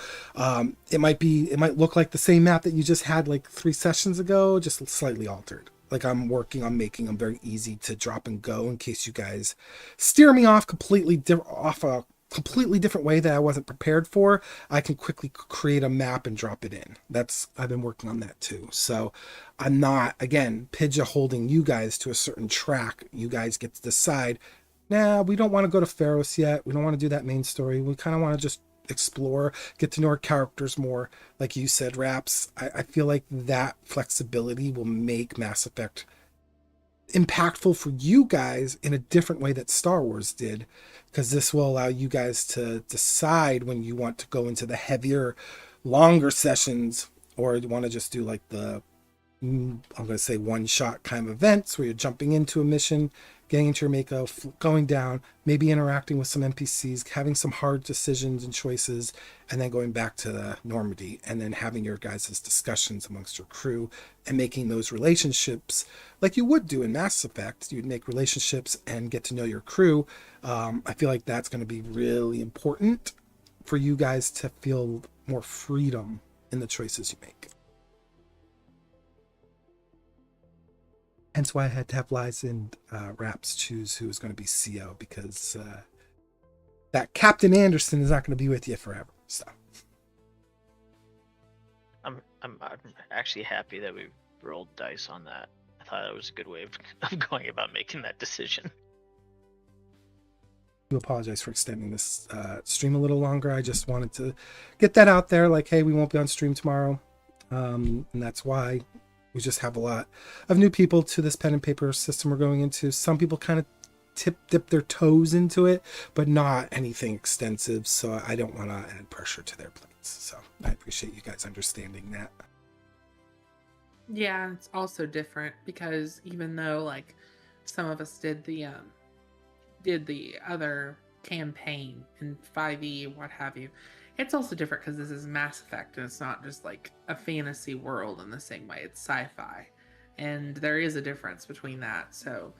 it might look like the same map that you just had like 3 sessions ago, just slightly altered. Like, I'm working on making them very easy to drop and go in case you guys steer me off off a completely different way that I wasn't prepared for. I can quickly create a map and drop it in. I've been working on that too. So I'm not, again, pigeonholing you guys to a certain track. You guys get to decide, nah, we don't want to go to Pharos yet. We don't want to do that main story. We kind of want to just explore, get to know our characters more. Like you said, Raps, I feel like that flexibility will make Mass Effect impactful for you guys in a different way that Star Wars did, because this will allow you guys to decide when you want to go into the heavier, longer sessions, or you want to just do like the, I'm going to say, one-shot kind of events where you're jumping into a mission, getting into your Mako, going down, maybe interacting with some NPCs, having some hard decisions and choices, and then going back to the Normandy, and then having your guys' discussions amongst your crew and making those relationships like you would do in Mass Effect. You'd make relationships and get to know your crew. I feel like that's going to be really important for you guys to feel more freedom in the choices you make. Hence why I had to have Lies and Raps choose who was going to be CO, because that Captain Anderson is not going to be with you forever. So I'm actually happy that we rolled dice on that. I thought that was a good way of going about making that decision. I do apologize for extending this stream a little longer. I just wanted to get that out there, like, hey, we won't be on stream tomorrow, and that's why. We just have a lot of new people to this pen and paper system we're going into. Some people kind of dip their toes into it, but not anything extensive. So I don't want to add pressure to their plates. So I appreciate you guys understanding that. Yeah, it's also different because even though like some of us did the other campaign in 5e, what have you, it's also different because this is Mass Effect and it's not just like a fantasy world in the same way. It's sci-fi, and there is a difference between that. So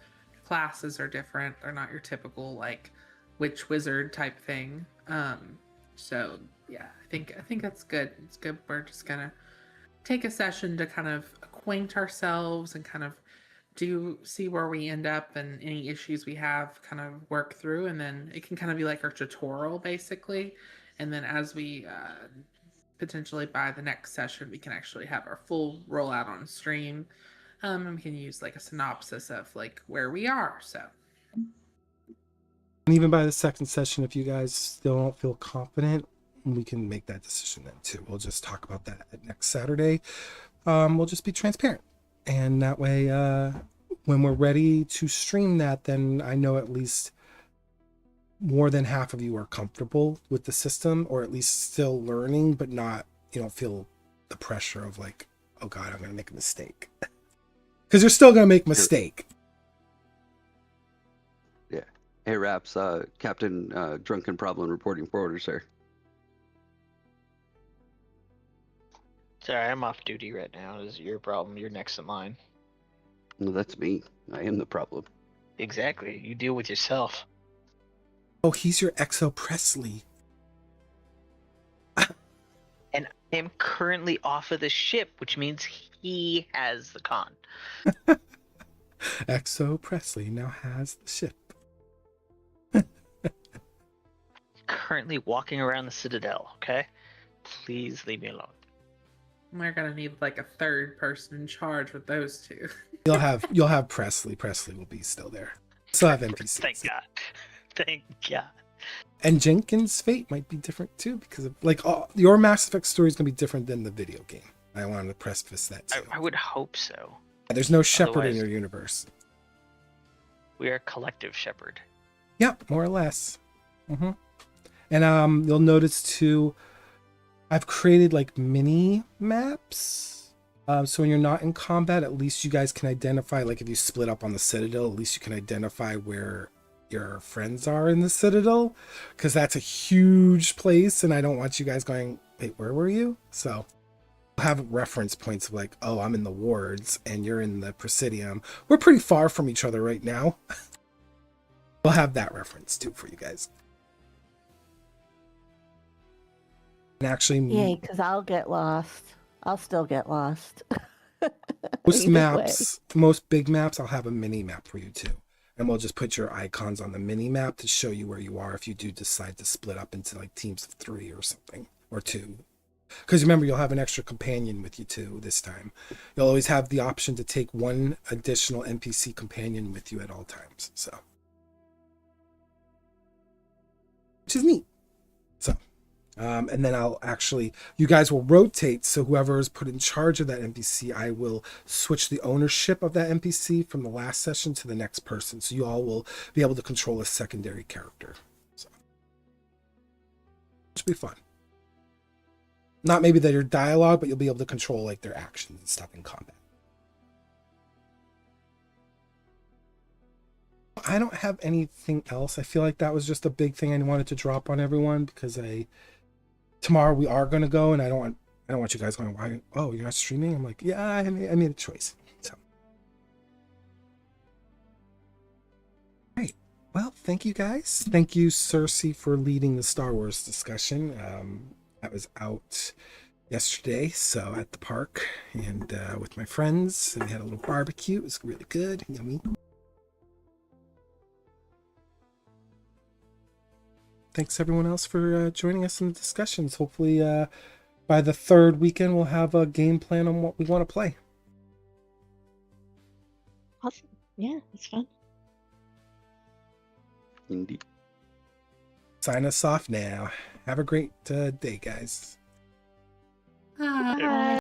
classes are different. They're not your typical like witch wizard type thing. So yeah, I think that's good. It's good. We're just gonna take a session to kind of acquaint ourselves and kind of see where we end up and any issues we have kind of work through, and then it can kind of be like our tutorial basically. And then as we potentially by the next session, we can actually have our full rollout on stream. And we can use like a synopsis of like where we are. So. And even by the second session, if you guys still don't feel confident, we can make that decision then too. We'll just talk about that next Saturday. We'll just be transparent. And that way, when we're ready to stream that, then I know at least more than half of you are comfortable with the system, or at least still learning, but not, you don't feel the pressure of like, oh God, I'm going to make a mistake. Because you're still going to make a mistake. Yeah. Hey, Raps, Captain Drunken Problem reporting for order, sir. Sorry, I'm off duty right now. This is your problem. You're next to mine. Well, that's me. I am the problem. Exactly. You deal with yourself. Oh, he's your Exo Presley. And I am currently off of the ship, which means he has the con. Exo Presley now has the ship. Currently walking around the Citadel, okay? Please leave me alone. We're gonna need like a third person in charge with those two. You'll have Presley. Presley will be still there. Still have NPCs. Thank God. Thank God. And Jenkins' fate might be different too, because of your Mass Effect story is gonna be different than the video game. I wanted to preface that too. I would hope so. There's no Shepherd in Otherwise- your universe. We are a collective shepherd. Yep, more or less. And you'll notice too, I've created like mini maps. So when you're not in combat, at least you guys can identify, like if you split up on the Citadel, at least you can identify where your friends are in the Citadel, because that's a huge place and I don't want you guys going, wait, where were you? So we'll have reference points of like, oh, I'm in the wards and you're in the Presidium. We're pretty far from each other right now. We'll have that reference too for you guys. And actually, Yay, because I'll get lost. I'll still get lost. most Either maps, most big maps, I'll have a mini map for you too. And we'll just put your icons on the mini map to show you where you are if you do decide to split up into like teams of 3 or something, or 2. Because remember, you'll have an extra companion with you too this time. You'll always have the option to take one additional NPC companion with you at all times. So, which is neat. So, and then you guys will rotate. So whoever is put in charge of that NPC, I will switch the ownership of that NPC from the last session to the next person. So you all will be able to control a secondary character. So, which will be fun. Not maybe their dialogue, but you'll be able to control like their actions and stuff in combat. I don't have anything else. I feel like that was just a big thing I wanted to drop on everyone because tomorrow we are going to go, and I don't want you guys going, why? Oh, you're not streaming? I'm like, yeah, I made a choice. So, right. Well, thank you guys. Thank you, Sersei, for leading the Star Wars discussion. That was out yesterday, so at the park and with my friends, and we had a little barbecue. It was really good, yummy. Thanks everyone else for joining us in the discussions. Hopefully by the third weekend we'll have a game plan on what we want to play. Awesome. Yeah, it's fun. Indeed. Sign us off now. Have a great day, guys. Hi. Bye.